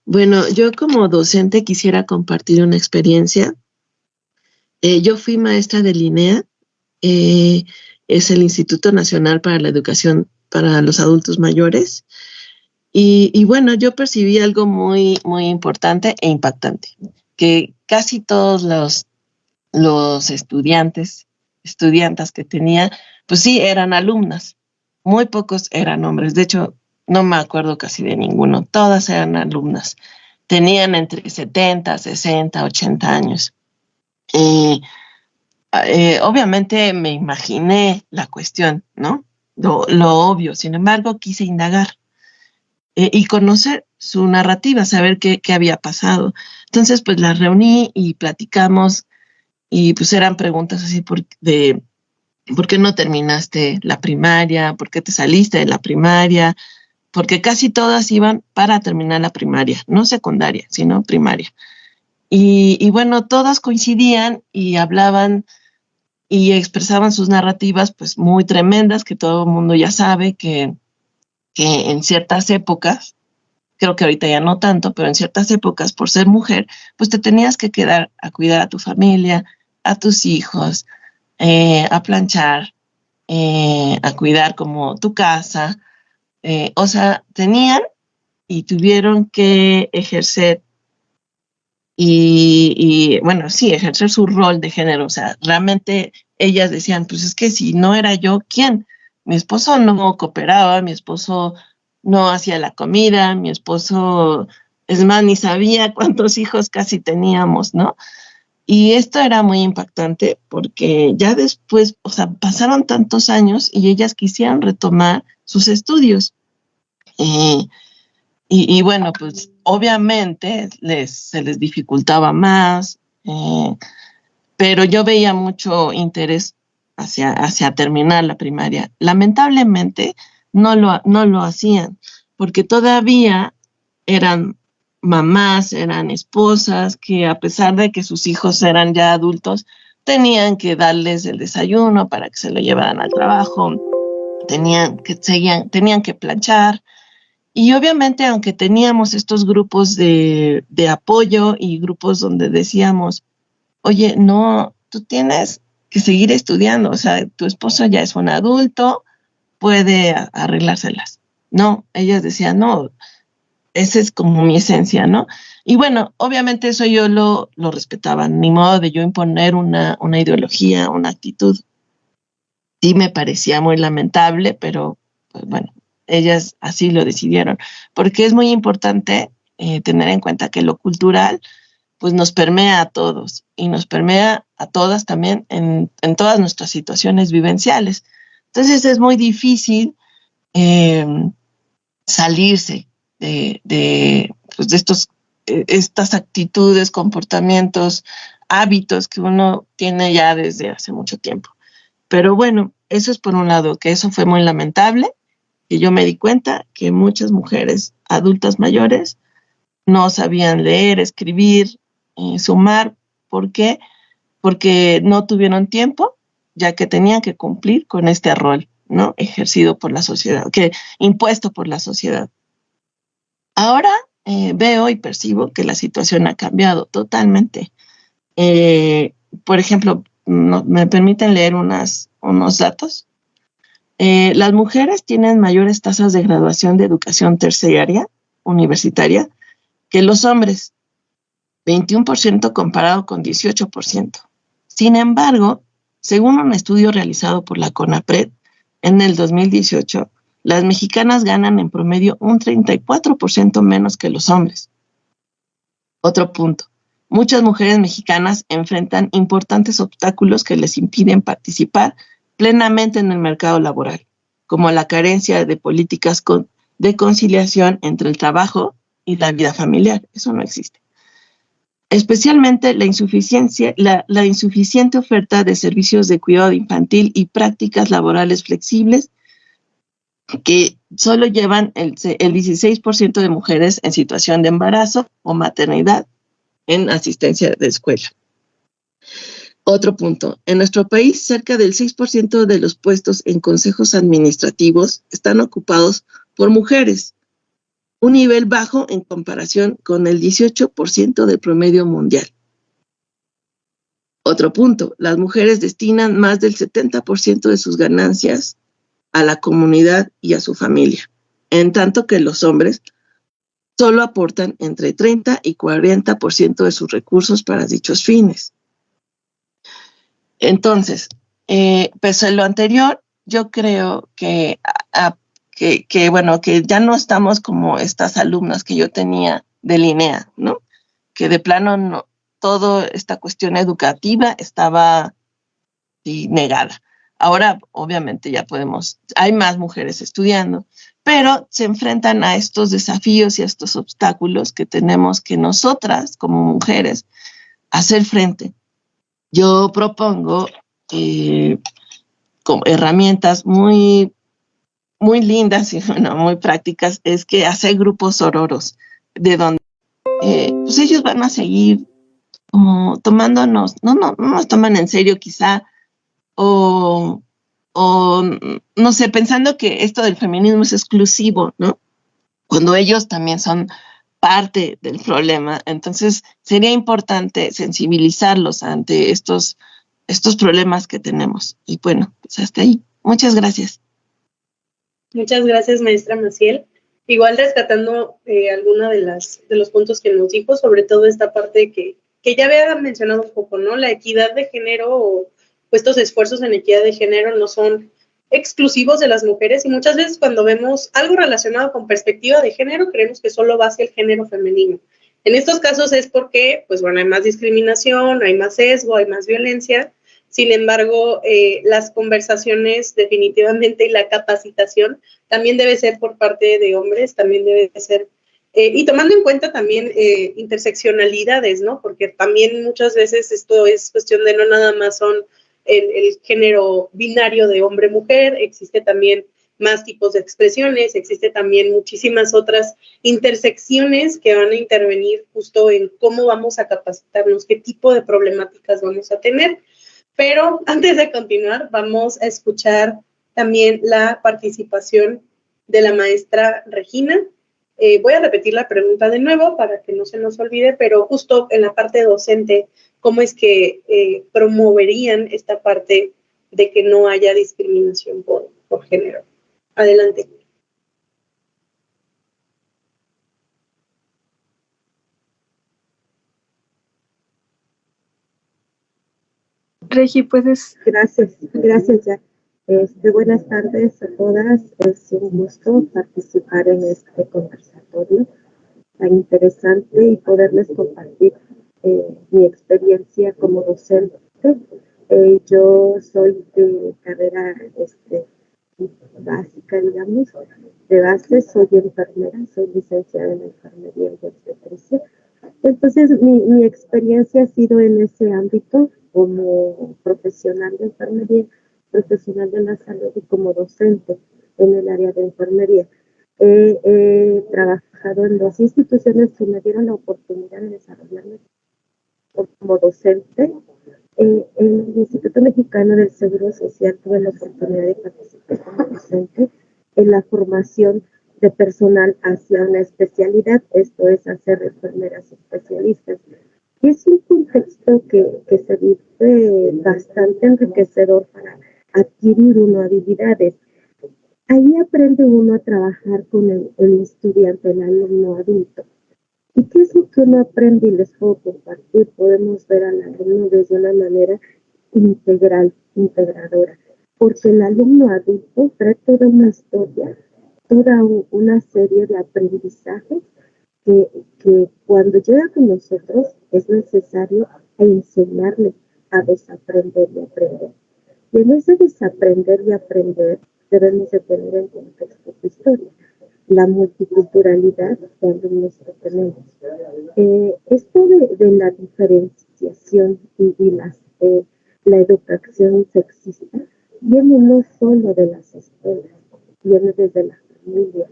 Bueno, yo como docente quisiera compartir una experiencia. Yo fui maestra del INEA. Es el Instituto Nacional para la Educación para los Adultos Mayores. Y bueno, yo percibí algo muy, muy importante e impactante, que casi todos los estudiantas que tenía, pues sí, eran alumnas. Muy pocos eran hombres. De hecho, no me acuerdo casi de ninguno. Todas eran alumnas. Tenían entre 70, 60, 80 años. Obviamente me imaginé la cuestión, ¿no? lo obvio. Sin embargo, quise indagar y conocer su narrativa, saber qué había pasado. Entonces, pues las reuní y platicamos y pues eran preguntas así ¿por qué no terminaste la primaria? ¿Por qué te saliste de la primaria? Porque casi todas iban para terminar la primaria, no secundaria, sino primaria. Y bueno, todas coincidían y hablaban y expresaban sus narrativas pues muy tremendas, que todo el mundo ya sabe que en ciertas épocas, creo que ahorita ya no tanto, pero en ciertas épocas, por ser mujer, pues te tenías que quedar a cuidar a tu familia, a tus hijos, a planchar, a cuidar como tu casa. O sea, tenían y tuvieron que ejercer bueno, sí, ejercer su rol de género. O sea, realmente ellas decían, pues es que si no era yo, ¿quién? Mi esposo no cooperaba, mi esposo no hacía la comida, mi esposo, es más, ni sabía cuántos hijos casi teníamos, ¿no? Y esto era muy impactante porque ya después, o sea, pasaron tantos años y ellas quisieron retomar sus estudios. Y bueno, pues obviamente se les dificultaba más, pero yo veía mucho interés hacia terminar la primaria. Lamentablemente no lo hacían, porque todavía eran mamás, eran esposas, que a pesar de que sus hijos eran ya adultos, tenían que darles el desayuno para que se lo llevaran al trabajo, tenían que planchar. Y obviamente, aunque teníamos estos grupos de apoyo y grupos donde decíamos, oye, no, tú tienes que seguir estudiando, o sea, tu esposo ya es un adulto, puede arreglárselas. No, ellas decían, no, esa es como mi esencia, ¿no? Y bueno, obviamente eso yo lo respetaba, ni modo de yo imponer una ideología, una actitud. Sí me parecía muy lamentable, pero pues bueno, ellas así lo decidieron, porque es muy importante tener en cuenta que lo cultural pues nos permea a todos y nos permea a todas también en todas nuestras situaciones vivenciales. Entonces es muy difícil eh, salirse pues de estas actitudes, comportamientos, hábitos que uno tiene ya desde hace mucho tiempo. Pero bueno, eso es por un lado, que eso fue muy lamentable, que yo me di cuenta que muchas mujeres adultas mayores no sabían leer, escribir, sumar. ¿Por qué? Porque no tuvieron tiempo, ya que tenían que cumplir con este rol, ¿no? Ejercido por la sociedad, impuesto por la sociedad. Ahora veo y percibo que la situación ha cambiado totalmente. Por ejemplo, ¿me permiten leer unos datos? Las mujeres tienen mayores tasas de graduación de educación terciaria, universitaria, que los hombres, 21% comparado con 18%. Sin embargo, según un estudio realizado por la CONAPRED en el 2018, las mexicanas ganan en promedio un 34% menos que los hombres. Otro punto. Muchas mujeres mexicanas enfrentan importantes obstáculos que les impiden participar plenamente en el mercado laboral, como la carencia de políticas de conciliación entre el trabajo y la vida familiar. Eso no existe. Especialmente la insuficiente oferta de servicios de cuidado infantil y prácticas laborales flexibles, que solo llevan el 16% de mujeres en situación de embarazo o maternidad en asistencia de escuela. Otro punto. En nuestro país, cerca del 6% de los puestos en consejos administrativos están ocupados por mujeres, un nivel bajo en comparación con el 18% del promedio mundial. Otro punto. Las mujeres destinan más del 70% de sus ganancias a la comunidad y a su familia, en tanto que los hombres solo aportan entre 30 y 40% de sus recursos para dichos fines. Entonces, pese a lo anterior, yo creo que ya no estamos como estas alumnas que yo tenía de Linea, ¿no? Que de plano toda esta cuestión educativa estaba negada. Ahora, obviamente, hay más mujeres estudiando, pero se enfrentan a estos desafíos y a estos obstáculos que tenemos que nosotras, como mujeres, hacer frente. Yo propongo como herramientas muy, muy lindas y bueno, muy prácticas, es que hacer grupos sororos, de donde pues ellos van a seguir como tomándonos, no nos toman en serio quizá, o no sé, pensando que esto del feminismo es exclusivo, ¿no? Cuando ellos también son parte del problema. Entonces, sería importante sensibilizarlos ante estos problemas que tenemos. Y bueno, pues hasta ahí. Muchas gracias. Muchas gracias, maestra Maciel. Igual rescatando alguna de los puntos que nos dijo, sobre todo esta parte que ya había mencionado un poco, ¿no? La equidad de género o estos esfuerzos en equidad de género no son exclusivos de las mujeres y muchas veces cuando vemos algo relacionado con perspectiva de género creemos que solo va hacia el género femenino. En estos casos es porque, pues bueno, hay más discriminación, hay más sesgo, hay más violencia. Sin embargo, las conversaciones definitivamente y la capacitación también debe ser por parte de hombres, también debe ser, y tomando en cuenta también interseccionalidades, ¿no? Porque también muchas veces esto es cuestión de no nada más son el género binario de hombre-mujer, existe también más tipos de expresiones, existe también muchísimas otras intersecciones que van a intervenir justo en cómo vamos a capacitarnos, qué tipo de problemáticas vamos a tener. Pero antes de continuar, vamos a escuchar también la participación de la maestra Regina. Voy a repetir la pregunta de nuevo para que no se nos olvide, pero justo en la parte docente, ¿cómo es que promoverían esta parte de que no haya discriminación por género? Adelante. Regi, puedes. Gracias, Jack. Buenas tardes a todas. Es un gusto participar en este conversatorio tan interesante y poderles compartir mi experiencia como docente. Yo soy de carrera básica, digamos, de base, soy enfermera, soy licenciada en enfermería y obstetricia. Entonces, mi experiencia ha sido en ese ámbito como profesional de enfermería, profesional de la salud y como docente en el área de enfermería. He trabajado en 2 instituciones que me dieron la oportunidad de desarrollarme como docente. En el Instituto Mexicano del Seguro Social tuve la oportunidad de participar como docente en la formación de personal hacia una especialidad, esto es hacer enfermeras especialistas. Y es un contexto que se vive bastante enriquecedor para adquirir habilidades. Ahí aprende uno a trabajar con el estudiante, el alumno adulto. ¿Y qué es lo que uno aprende y les puedo compartir? Podemos ver al alumno desde una manera integral, integradora, porque el alumno adulto trae toda una historia, toda una serie de aprendizajes que cuando llega con nosotros es necesario enseñarle a desaprender y aprender. Y en ese desaprender y aprender debemos de tener en contexto su historia, la multiculturalidad de alumnos que tenemos. Esto de la diferenciación y la educación sexista viene no solo de las escuelas, viene desde la familia,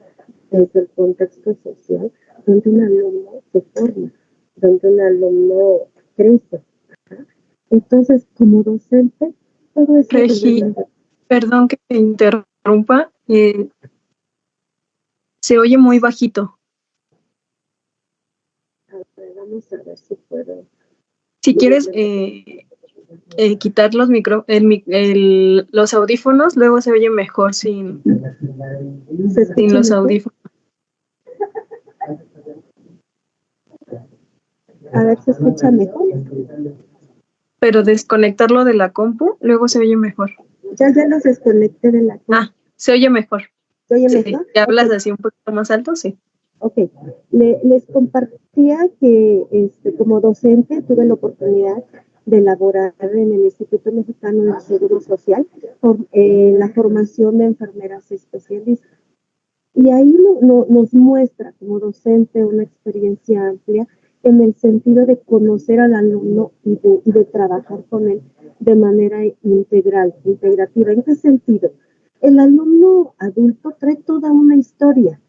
desde el contexto social, donde un alumno se forma, donde un alumno crece. ¿Verdad? Entonces, como docente, todo eso... Regi, perdón que te interrumpa, se oye muy bajito. Vamos a ver si puedo... Si quieres quitar los los audífonos, luego se oye mejor sin los audífonos. A ver, ¿se escucha mejor? Pero desconectarlo de la compu, luego se oye mejor. Ya los desconecté de la compu. Ah, se oye mejor. ¿Se oye sí, mejor? ¿Ya hablas así un poquito más alto? Sí. Ok. Les compartía que como docente tuve la oportunidad de elaborar en el Instituto Mexicano del Seguro Social la formación de enfermeras especialistas. Y ahí nos muestra como docente una experiencia amplia en el sentido de conocer al alumno y de trabajar con él de manera integral, integrativa. ¿En qué sentido? El alumno adulto trae toda una historia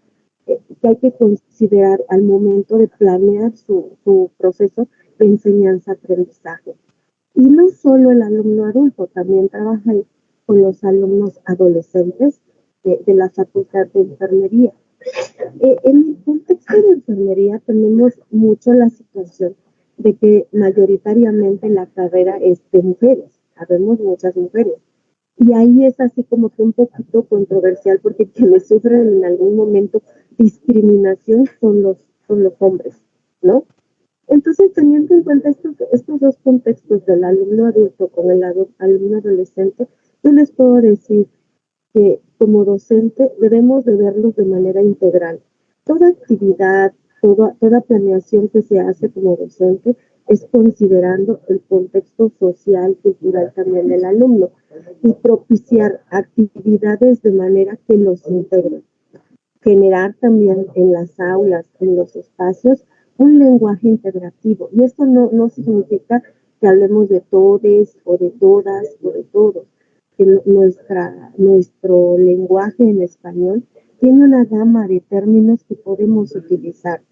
que hay que considerar al momento de planear su proceso de enseñanza-aprendizaje. Y no solo el alumno adulto, también trabaja con los alumnos adolescentes de la Facultad de Enfermería. En el contexto de enfermería tenemos mucho la situación de que mayoritariamente la carrera es de mujeres, sabemos muchas mujeres. Y ahí es así como que un poquito controversial porque quienes sufren en algún momento discriminación son los hombres, ¿no? Entonces, teniendo en cuenta estos dos contextos del alumno adulto con el alumno adolescente, yo les puedo decir que como docente debemos de verlos de manera integral. Toda actividad, toda planeación que se hace como docente es considerando el contexto social, cultural también del alumno y propiciar actividades de manera que los integren. Generar también en las aulas, en los espacios, un lenguaje integrativo. Y esto no significa que hablemos de todes o de todas o de todos. Que nuestro lenguaje en español tiene una gama de términos que podemos utilizar.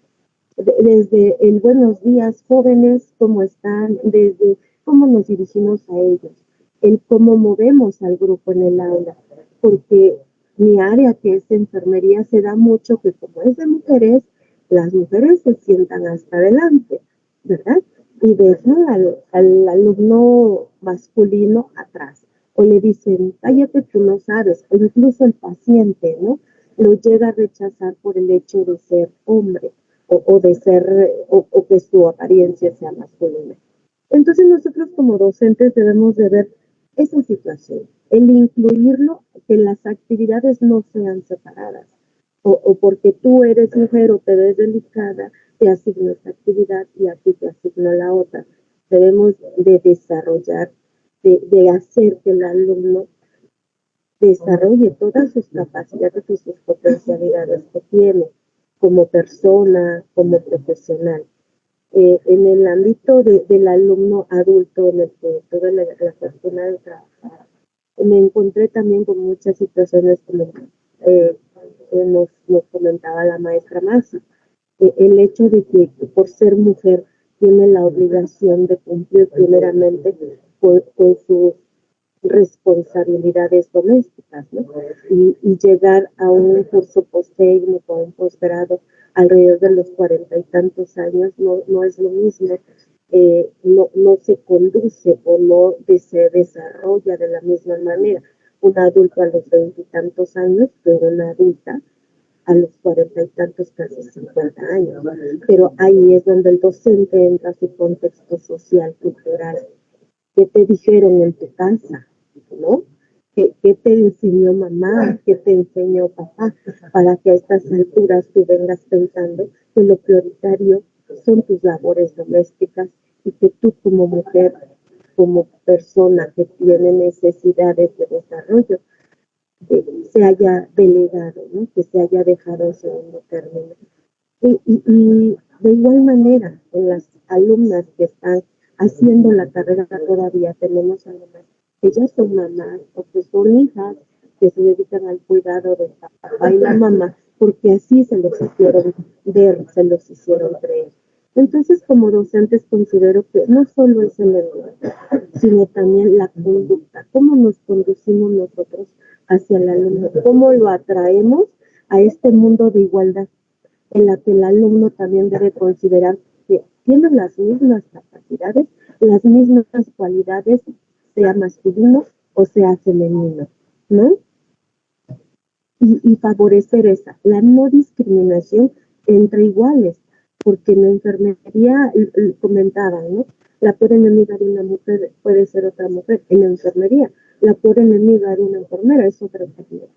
Desde el buenos días, jóvenes, ¿cómo están? Desde cómo nos dirigimos a ellos. El cómo movemos al grupo en el aula. Porque mi área, que es enfermería, se da mucho que como es de mujeres, las mujeres se sientan hasta adelante, ¿verdad? Y dejan al alumno masculino atrás. O le dicen, cállate, tú no sabes. O incluso el paciente, ¿no? Lo llega a rechazar por el hecho de ser hombre o de ser, o que su apariencia sea masculina. Entonces nosotros como docentes debemos de ver esa situación, el incluirlo, que las actividades no sean separadas. O porque tú eres mujer o te ves delicada, te asigno esta actividad y a ti te asigno la otra. Debemos de desarrollar, de hacer que el alumno desarrolle todas sus capacidades y sus potencialidades que tiene como persona, como profesional. En el ámbito del alumno adulto en el que tuve la fortuna de trabajar, me encontré también con muchas situaciones como nos comentaba la maestra Masi. El hecho de que por ser mujer tiene la obligación de cumplir primeramente con sus responsabilidades domésticas, ¿no? Y llegar a un curso posttécnico, a un posgrado alrededor de los 40 y tantos años no es lo mismo, no se conduce o no se desarrolla de la misma manera un adulto a los 20 y tantos años que una adulta a los 40 y tantos, casi 50 años. Pero ahí es donde el docente entra a su contexto social, cultural. ¿Qué te dijeron en tu casa? ¿No? ¿Qué te enseñó mamá? ¿Qué te enseñó papá? Para que a estas alturas tú vengas pensando que lo prioritario son tus labores domésticas y que tú como mujer, como persona que tiene necesidades de desarrollo, se haya delegado, ¿no? Que se haya dejado en segundo término. Y de igual manera, en las alumnas que están haciendo la carrera todavía, tenemos alumnas que ya son mamás o que son hijas que se dedican al cuidado del papá y la mamá, porque así se los hicieron ver, se los hicieron creer. Entonces, como docentes, considero que no solo es el lenguaje, sino también la conducta, cómo nos conducimos nosotros hacia el alumno, cómo lo atraemos a este mundo de igualdad, en la que el alumno también debe considerar que tiene las mismas capacidades, las mismas cualidades, sea masculino o sea femenino, ¿no? Y favorecer la no discriminación entre iguales, porque en la enfermería comentaban, ¿no? La peor enemiga de una mujer puede ser otra mujer. En la enfermería, la peor enemiga de una enfermera es otra enfermera.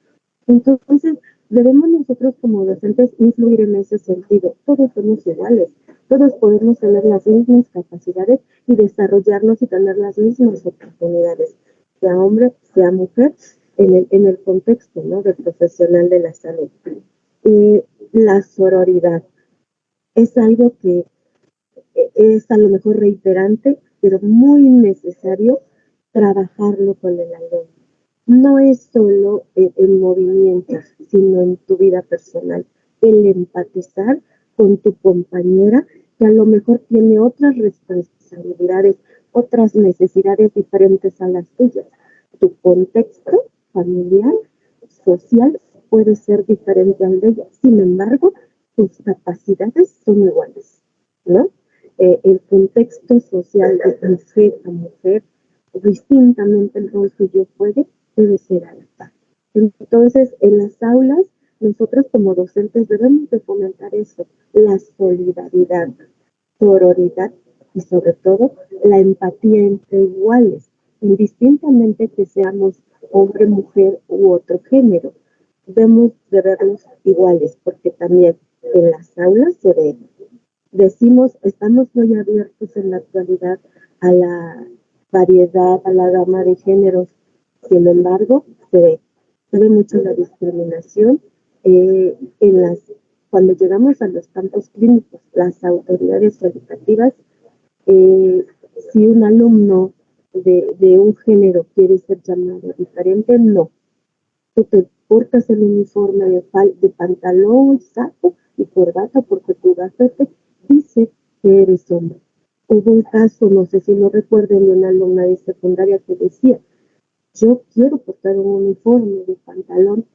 Entonces, debemos nosotros como docentes influir en ese sentido. Todos somos iguales, Todos podemos tener las mismas capacidades y desarrollarnos y tener las mismas oportunidades, sea hombre, sea mujer, en el contexto, ¿no?, del profesional de la salud. La sororidad es algo que es a lo mejor reiterante, pero muy necesario trabajarlo con el alumno. No es solo en movimientos, sino en tu vida personal. El empatizar con tu compañera que a lo mejor tiene otras responsabilidades, otras necesidades diferentes a las tuyas. Tu contexto familiar, social, puede ser diferente al de ella. Sin embargo, tus capacidades son iguales, ¿no? El contexto social de mujer a mujer, distintamente el rol que yo puede, debe ser adaptado. Entonces, en las aulas, nosotros como docentes debemos de fomentar eso, la solidaridad, sororidad y sobre todo la empatía entre iguales, indistintamente que seamos hombre, mujer u otro género. Debemos de vernos iguales, porque también en las aulas se ve. Decimos, estamos muy abiertos en la actualidad a la variedad, a la gama de géneros. Sin embargo, se ve mucho la discriminación cuando llegamos a los campos clínicos, las autoridades educativas. Si un alumno de un género quiere ser llamado diferente, no. Tú te portas el uniforme de pantalón, saco y corbata porque tu gafete dice que eres hombre. Hubo un caso, no sé si lo recuerden, de una alumna de secundaria que decía, yo quiero portar un uniforme de pantalón,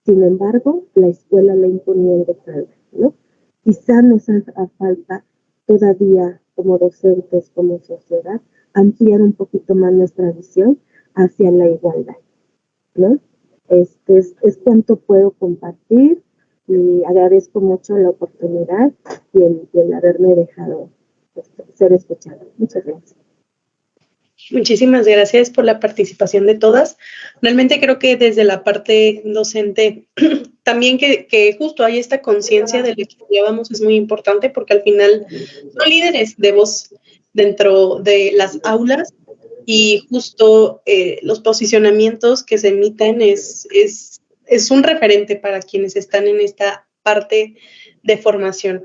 sin embargo, la escuela le imponía el de falda, ¿no? Quizá nos hace falta todavía como docentes, como sociedad, ampliar un poquito más nuestra visión hacia la igualdad, ¿no? Es cuanto puedo compartir y agradezco mucho la oportunidad y el haberme dejado ser escuchado. Muchas gracias. Muchísimas gracias por la participación de todas. Realmente creo que desde la parte docente, también que justo hay esta conciencia de lo que llevamos es muy importante porque al final son líderes de voz dentro de las aulas y justo los posicionamientos que se emiten es un referente para quienes están en esta parte de formación.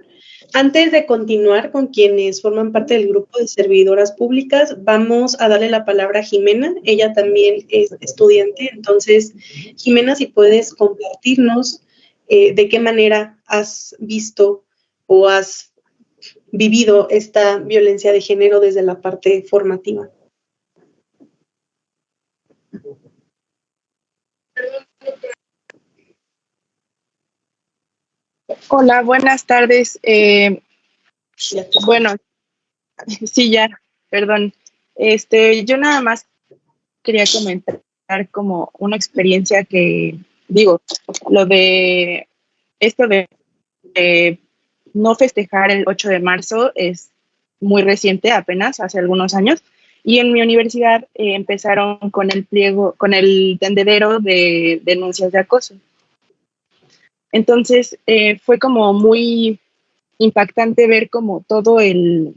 Antes de continuar con quienes forman parte del grupo de servidoras públicas, vamos a darle la palabra a Jimena. Ella también es estudiante. Entonces, Jimena, si puedes compartirnos de qué manera has visto o has vivido esta violencia de género desde la parte formativa. Hola, buenas tardes. Bueno, sí, ya, perdón. Yo nada más quería comentar como una experiencia que, digo, lo de esto de no festejar el 8 de marzo es muy reciente, apenas hace algunos años, y en mi universidad empezaron con el pliego, con el tendedero de denuncias de acoso. Entonces fue como muy impactante ver como todo que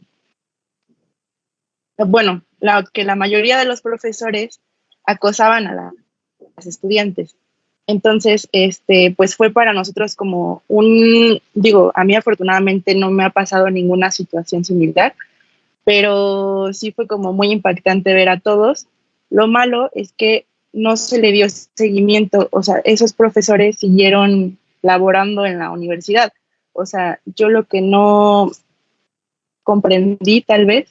la mayoría de los profesores acosaban a las estudiantes. Entonces, pues fue para nosotros como a mí afortunadamente no me ha pasado ninguna situación similar, pero sí fue como muy impactante ver a todos. Lo malo es que no se le dio seguimiento, o sea, esos profesores siguieron laborando en la universidad. O sea, yo lo que no comprendí tal vez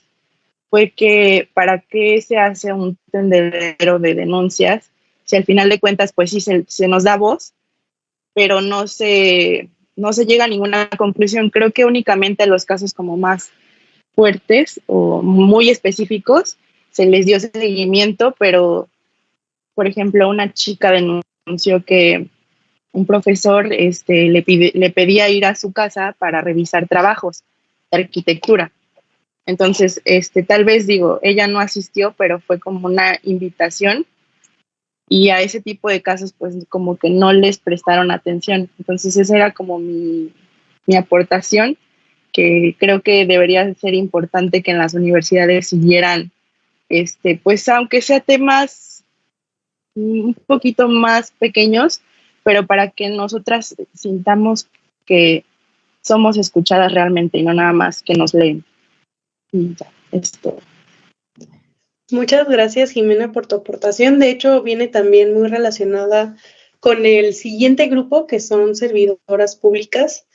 fue que para qué se hace un tendedero de denuncias si al final de cuentas pues sí se nos da voz, pero no se llega a ninguna conclusión. Creo que únicamente a los casos como más fuertes o muy específicos se les dio seguimiento, pero por ejemplo una chica denunció que un profesor le pedía ir a su casa para revisar trabajos de arquitectura. Entonces, tal vez ella no asistió, pero fue como una invitación y a ese tipo de casos pues como que no les prestaron atención. Entonces esa era como mi aportación que creo que debería ser importante que en las universidades siguieran, pues aunque sea temas un poquito más pequeños, pero para que nosotras sintamos que somos escuchadas realmente y no nada más que nos leen. Y ya, esto. Muchas gracias, Jimena, por tu aportación. De hecho, viene también muy relacionada con el siguiente grupo, que son servidoras públicas,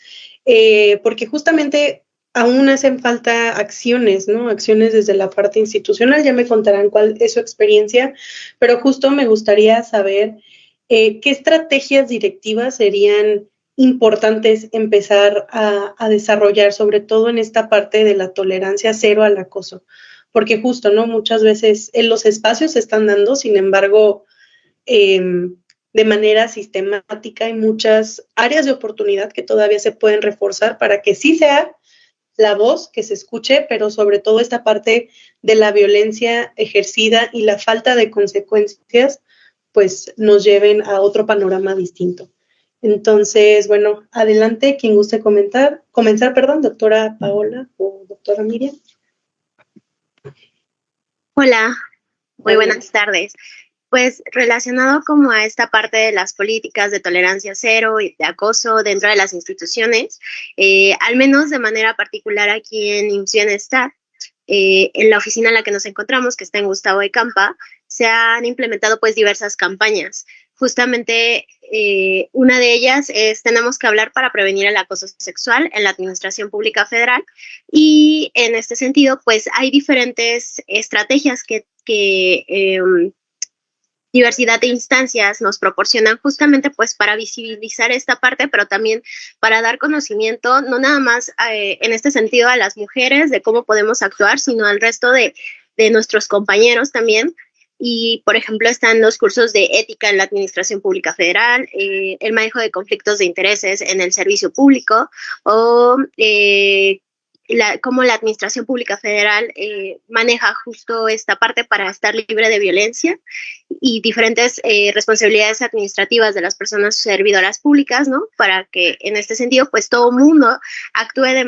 porque justamente aún hacen falta acciones, ¿no? Acciones desde la parte institucional. Ya me contarán cuál es su experiencia, pero justo me gustaría saber qué estrategias directivas serían importantes empezar a desarrollar, sobre todo en esta parte de la tolerancia cero al acoso. Porque justo, ¿no? Muchas veces los espacios se están dando, sin embargo, de manera sistemática hay muchas áreas de oportunidad que todavía se pueden reforzar para que sí sea la voz que se escuche, pero sobre todo esta parte de la violencia ejercida y la falta de consecuencias, pues nos lleven a otro panorama distinto. Entonces, bueno, adelante, quien guste comenzar, doctora Paola o doctora Miriam. Hola, muy buenas tardes. Pues relacionado como a esta parte de las políticas de tolerancia cero y de acoso dentro de las instituciones, al menos de manera particular aquí en IMSS Bienestar, en la oficina en la que nos encontramos, que está en Gustavo de Campa, se han implementado pues diversas campañas. Justamente una de ellas es Tenemos que hablar para prevenir el acoso sexual en la Administración Pública Federal, y en este sentido pues hay diferentes estrategias que diversidad de instancias nos proporcionan justamente pues para visibilizar esta parte, pero también para dar conocimiento, no nada más en este sentido a las mujeres de cómo podemos actuar, sino al resto de nuestros compañeros también. Y, por ejemplo, están los cursos de ética en la Administración Pública Federal, el manejo de conflictos de intereses en el servicio público, o cómo la Administración Pública Federal maneja justo esta parte para estar libre de violencia, y diferentes responsabilidades administrativas de las personas servidoras públicas, ¿no? Para que en este sentido, pues todo mundo actúe de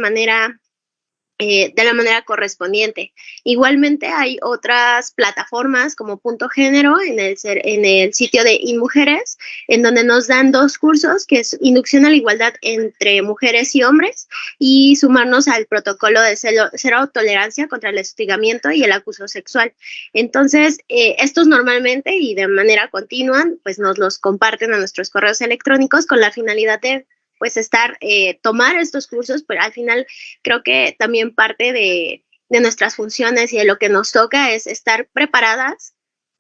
la manera correspondiente. Igualmente hay otras plataformas como Punto Género en el sitio de InMujeres, en donde nos dan 2 cursos, que es Inducción a la Igualdad entre Mujeres y Hombres y sumarnos al protocolo de cero tolerancia contra el hostigamiento y el acoso sexual. Entonces, estos normalmente y de manera continua, pues nos los comparten a nuestros correos electrónicos con la finalidad de pues tomar estos cursos, pero al final creo que también parte de nuestras funciones y de lo que nos toca es estar preparadas,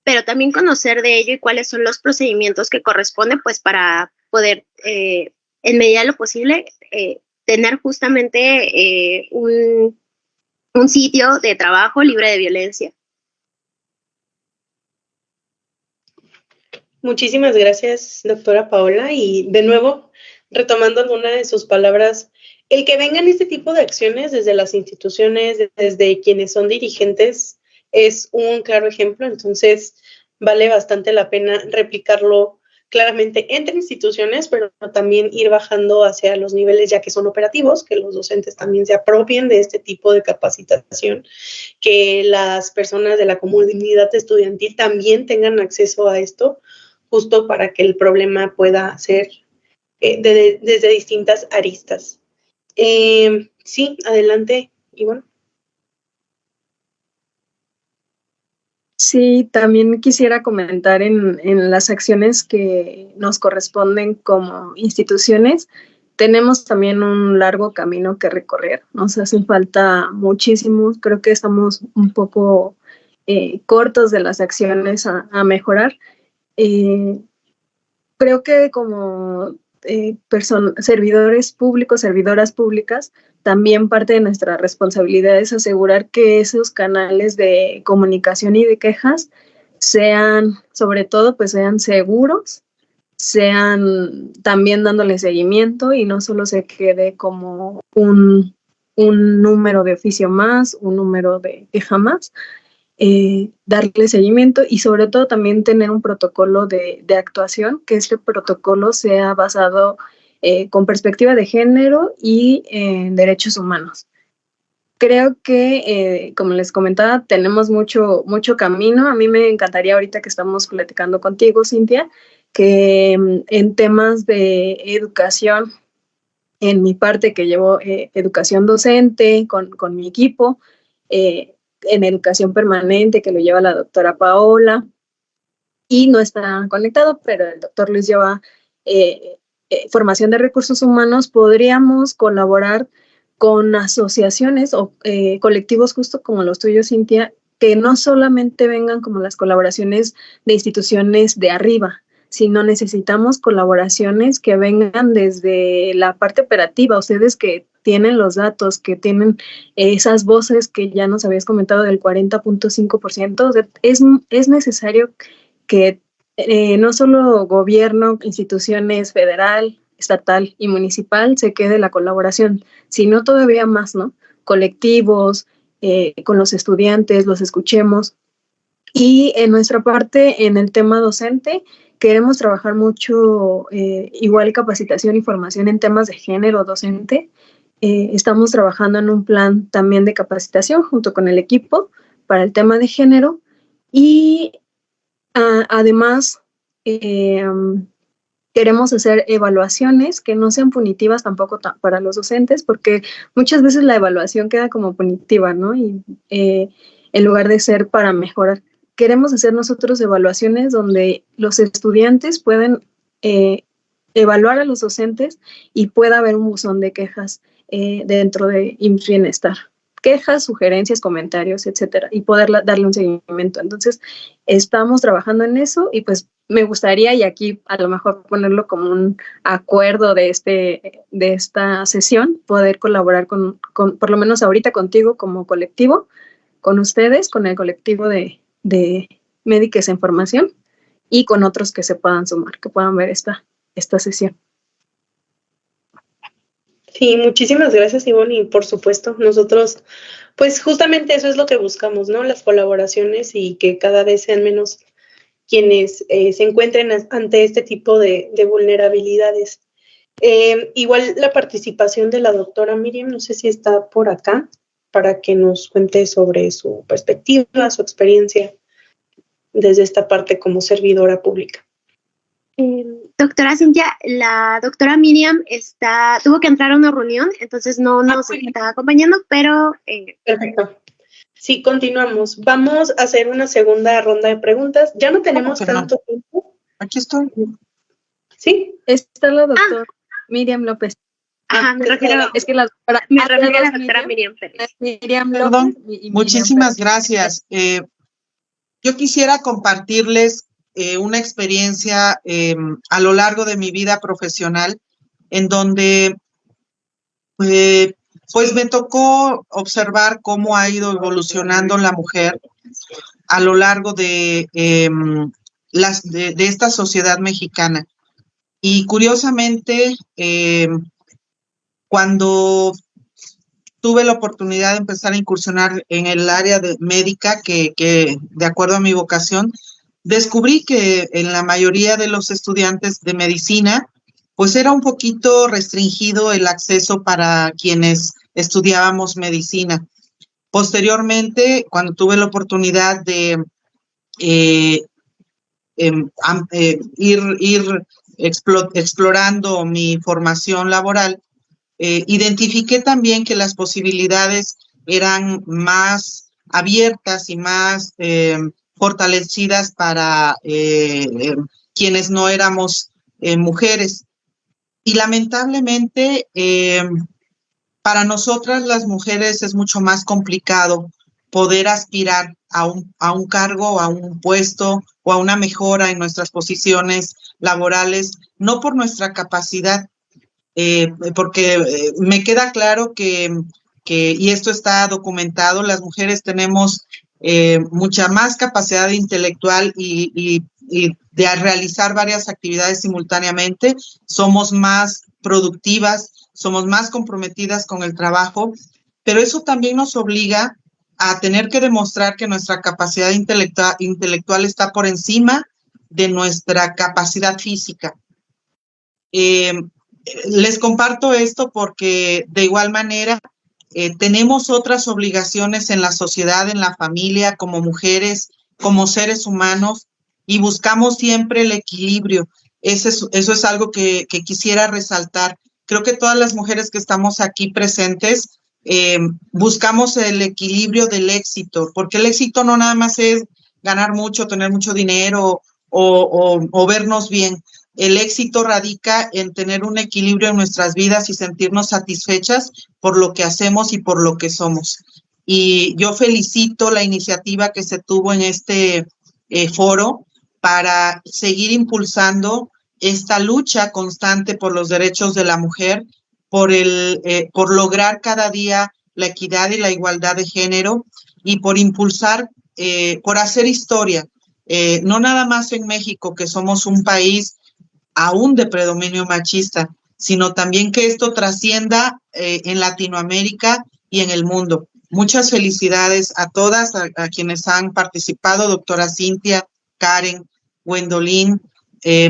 pero también conocer de ello y cuáles son los procedimientos que corresponden pues para poder, en medida de lo posible, tener justamente un sitio de trabajo libre de violencia. Muchísimas gracias, doctora Paola, y de nuevo, retomando alguna de sus palabras, el que vengan este tipo de acciones desde las instituciones, desde quienes son dirigentes, es un claro ejemplo. Entonces vale bastante la pena replicarlo claramente entre instituciones, pero también ir bajando hacia los niveles ya que son operativos, que los docentes también se apropien de este tipo de capacitación, que las personas de la comunidad estudiantil también tengan acceso a esto, justo para que el problema pueda ser desde distintas aristas. Sí, adelante, Ivonne. Sí, también quisiera comentar en las acciones que nos corresponden como instituciones. Tenemos también un largo camino que recorrer, nos hacen falta muchísimos, creo que estamos un poco cortos de las acciones a mejorar. Creo que como servidores públicos, servidoras públicas, también parte de nuestra responsabilidad es asegurar que esos canales de comunicación y de quejas sean, sobre todo, pues sean seguros, sean también dándole seguimiento y no solo se quede como un número de oficio más, un número de queja más, darle seguimiento y sobre todo también tener un protocolo de actuación, que este protocolo sea basado con perspectiva de género y derechos humanos. Creo que, como les comentaba, tenemos mucho camino. A mí me encantaría ahorita que estamos platicando contigo, Cintia, que en temas de educación, en mi parte que llevo educación docente con mi equipo, en educación permanente que lo lleva la doctora Paola, y no está conectado, pero el doctor Luis lleva formación de recursos humanos, podríamos colaborar con asociaciones o colectivos justo como los tuyos, Cintia, que no solamente vengan como las colaboraciones de instituciones de arriba, sino necesitamos colaboraciones que vengan desde la parte operativa, ustedes que tienen los datos, que tienen esas voces que ya nos habías comentado del 40.5%, o sea, es necesario que no solo gobierno, instituciones federal, estatal y municipal se quede la colaboración, sino todavía más, ¿no? Colectivos, con los estudiantes, los escuchemos. Y en nuestra parte, en el tema docente, queremos trabajar mucho, igual capacitación y formación en temas de género docente. Estamos trabajando en un plan también de capacitación junto con el equipo para el tema de género y además queremos hacer evaluaciones que no sean punitivas tampoco para los docentes, porque muchas veces la evaluación queda como punitiva, ¿no? Y en lugar de ser para mejorar. Queremos hacer nosotros evaluaciones donde los estudiantes pueden evaluar a los docentes y pueda haber un buzón de quejas dentro de IMSS Bienestar. Quejas, sugerencias, comentarios, etcétera, y poder darle un seguimiento. Entonces, estamos trabajando en eso y pues me gustaría, y aquí a lo mejor ponerlo como un acuerdo de esta sesión, poder colaborar con por lo menos ahorita contigo como colectivo, con ustedes, con el colectivo de Médicas en Formación y con otros que se puedan sumar, que puedan ver esta sesión. Sí, muchísimas gracias, Ivonne, y por supuesto, nosotros, pues justamente eso es lo que buscamos, ¿no? Las colaboraciones y que cada vez sean menos quienes se encuentren ante este tipo de vulnerabilidades. Igual la participación de la doctora Miriam, no sé si está por acá, para que nos cuente sobre su perspectiva, su experiencia desde esta parte como servidora pública. Doctora Cintia, la doctora Miriam tuvo que entrar a una reunión, entonces no nos está acompañando, pero... Perfecto. Sí, continuamos. Vamos a hacer una segunda ronda de preguntas. Ya no tenemos tanto tiempo. Aquí estoy. ¿Sí? Está la doctora Miriam López. Ajá, me refiero a la doctora Miriam Pérez. Miriam López. Perdón, y muchísimas gracias. Yo quisiera compartirles una experiencia a lo largo de mi vida profesional en donde pues me tocó observar cómo ha ido evolucionando la mujer a lo largo de esta sociedad mexicana. Y curiosamente, cuando tuve la oportunidad de empezar a incursionar en el área médica, que de acuerdo a mi vocación, descubrí que en la mayoría de los estudiantes de medicina, pues era un poquito restringido el acceso para quienes estudiábamos medicina. Posteriormente, cuando tuve la oportunidad de ir explorando mi formación laboral, identifiqué también que las posibilidades eran más abiertas y más fortalecidas para quienes no éramos mujeres. Y lamentablemente, para nosotras las mujeres es mucho más complicado poder aspirar a un cargo, a un puesto o a una mejora en nuestras posiciones laborales, no por nuestra capacidad, porque me queda claro que, y esto está documentado, las mujeres tenemos mucha más capacidad intelectual y de realizar varias actividades simultáneamente, somos más productivas, somos más comprometidas con el trabajo, pero eso también nos obliga a tener que demostrar que nuestra capacidad intelectual está por encima de nuestra capacidad física. Les comparto esto porque de igual manera tenemos otras obligaciones en la sociedad, en la familia, como mujeres, como seres humanos, y buscamos siempre el equilibrio. Eso es algo que quisiera resaltar. Creo que todas las mujeres que estamos aquí presentes buscamos el equilibrio del éxito, porque el éxito no nada más es ganar mucho, tener mucho dinero o vernos bien. El éxito radica en tener un equilibrio en nuestras vidas y sentirnos satisfechas por lo que hacemos y por lo que somos. Y yo felicito la iniciativa que se tuvo en este foro para seguir impulsando esta lucha constante por los derechos de la mujer, por lograr cada día la equidad y la igualdad de género y por impulsar, por hacer historia, no nada más en México, que somos un país aún de predominio machista, sino también que esto trascienda en Latinoamérica y en el mundo. Muchas felicidades a todas, a quienes han participado, doctora Cintia, Karen, Gwendolyn,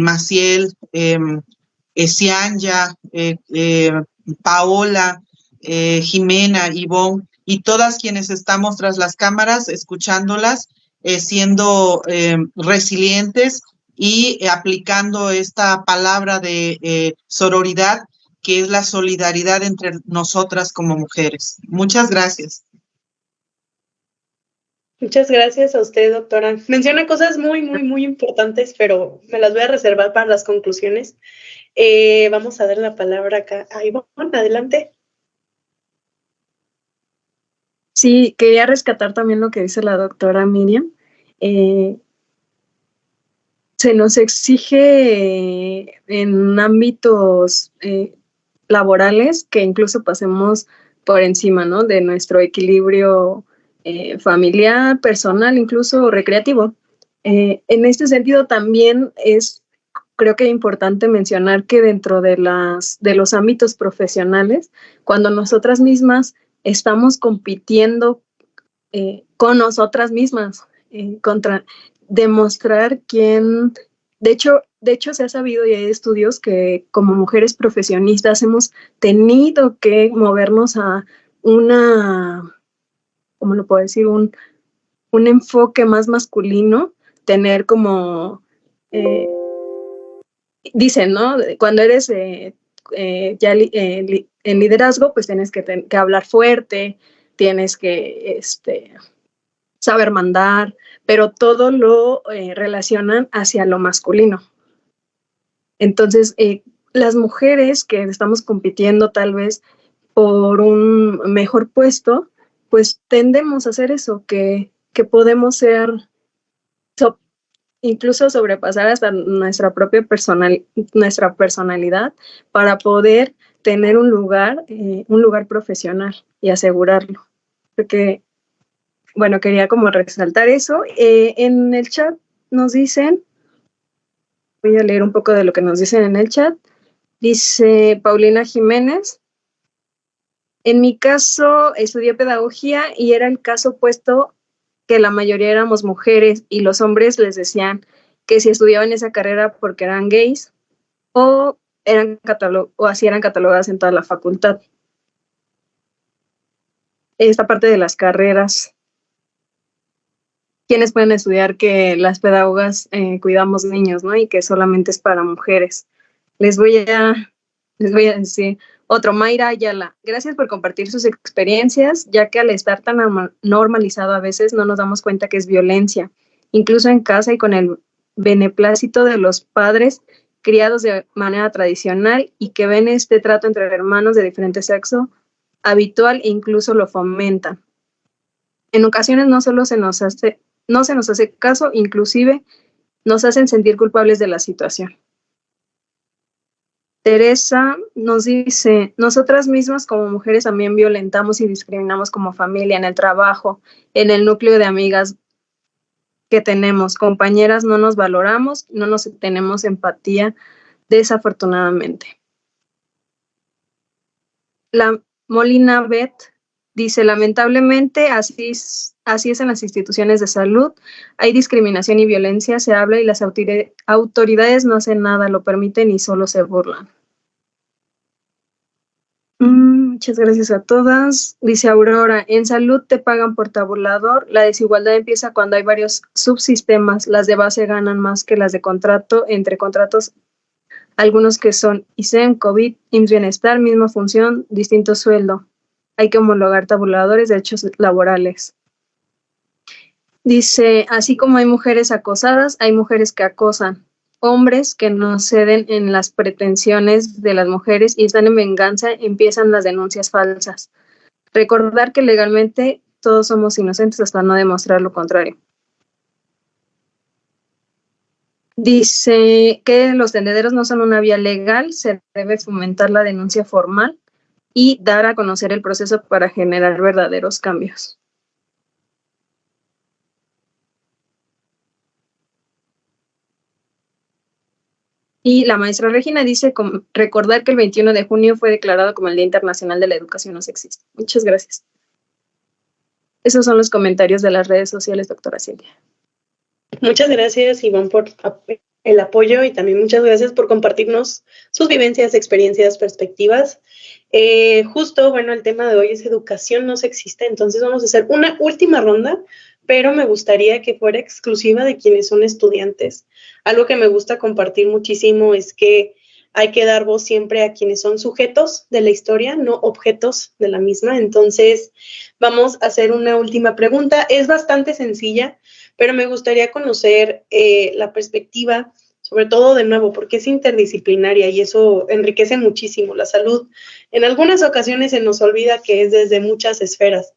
Maciel, Cianya, Paola, Jimena, Ivonne, y todas quienes estamos tras las cámaras, escuchándolas, siendo resilientes y aplicando esta palabra de sororidad, que es la solidaridad entre nosotras como mujeres. Muchas gracias. Muchas gracias a usted, doctora. Menciona cosas muy importantes, pero me las voy a reservar para las conclusiones. Vamos a dar la palabra acá a Ivonne. Adelante. Sí, quería rescatar también lo que dice la doctora Miriam. Se nos exige en ámbitos laborales que incluso pasemos por encima, ¿no?, de nuestro equilibrio familiar, personal, incluso recreativo. En este sentido también creo que es importante mencionar que dentro de los ámbitos profesionales, cuando nosotras mismas estamos compitiendo con nosotras mismas, contra demostrar quién, de hecho se ha sabido y hay estudios que como mujeres profesionistas hemos tenido que movernos a ¿cómo lo puedo decir? Un enfoque más masculino, tener como, dicen, ¿no? Cuando eres ya en liderazgo, pues tienes que hablar fuerte, tienes que saber mandar, pero todo lo relacionan hacia lo masculino. Entonces, las mujeres que estamos compitiendo tal vez por un mejor puesto, pues tendemos a hacer eso, que podemos ser, incluso sobrepasar hasta nuestra propia personalidad para poder tener un lugar profesional y asegurarlo. Porque bueno, quería como resaltar eso. En el chat nos dicen, voy a leer un poco de lo que nos dicen en el chat. Dice Paulina Jiménez, en mi caso estudié pedagogía y era el caso opuesto, que la mayoría éramos mujeres y los hombres les decían que si estudiaban esa carrera porque eran gays o así eran catalogadas en toda la facultad. Esta parte de las carreras, quienes pueden estudiar que las pedagogas cuidamos niños, ¿no? Y que solamente es para mujeres. Les voy a decir otro, Mayra Ayala. Gracias por compartir sus experiencias, ya que al estar tan normalizado a veces no nos damos cuenta que es violencia, incluso en casa y con el beneplácito de los padres criados de manera tradicional y que ven este trato entre hermanos de diferente sexo habitual e incluso lo fomentan. En ocasiones no se nos hace caso, inclusive nos hacen sentir culpables de la situación. Teresa nos dice, nosotras mismas como mujeres también violentamos y discriminamos como familia, en el trabajo, en el núcleo de amigas que tenemos, compañeras, no nos valoramos, no nos tenemos empatía, desafortunadamente. La Molina Beth dice, lamentablemente así es en las instituciones de salud, hay discriminación y violencia, se habla y las autoridades no hacen nada, lo permiten y solo se burlan. Muchas gracias a todas. Dice Aurora, en salud te pagan por tabulador. La desigualdad empieza cuando hay varios subsistemas. Las de base ganan más que las de contrato. Entre contratos, algunos que son ISEM, COVID, IMSS Bienestar, misma función, distinto sueldo. Hay que homologar tabuladores de derechos laborales. Dice, así como hay mujeres acosadas, hay mujeres que acosan. Hombres que no ceden en las pretensiones de las mujeres y están en venganza, empiezan las denuncias falsas. Recordar que legalmente todos somos inocentes hasta no demostrar lo contrario. Dice que los tendederos no son una vía legal, se debe fomentar la denuncia formal y dar a conocer el proceso para generar verdaderos cambios. Y la maestra Regina dice, recordar que el 21 de junio fue declarado como el Día Internacional de la Educación No Sexista. Muchas gracias. Esos son los comentarios de las redes sociales, doctora Cintia. Muchas gracias, Ivonne, por el apoyo y también muchas gracias por compartirnos sus vivencias, experiencias, perspectivas. Justo, bueno, el tema de hoy es educación no sexista, entonces vamos a hacer una última ronda, pero me gustaría que fuera exclusiva de quienes son estudiantes. Algo que me gusta compartir muchísimo es que hay que dar voz siempre a quienes son sujetos de la historia, no objetos de la misma. Entonces, vamos a hacer una última pregunta. Es bastante sencilla, pero me gustaría conocer la perspectiva, sobre todo de nuevo, porque es interdisciplinaria y eso enriquece muchísimo la salud. En algunas ocasiones se nos olvida que es desde muchas esferas.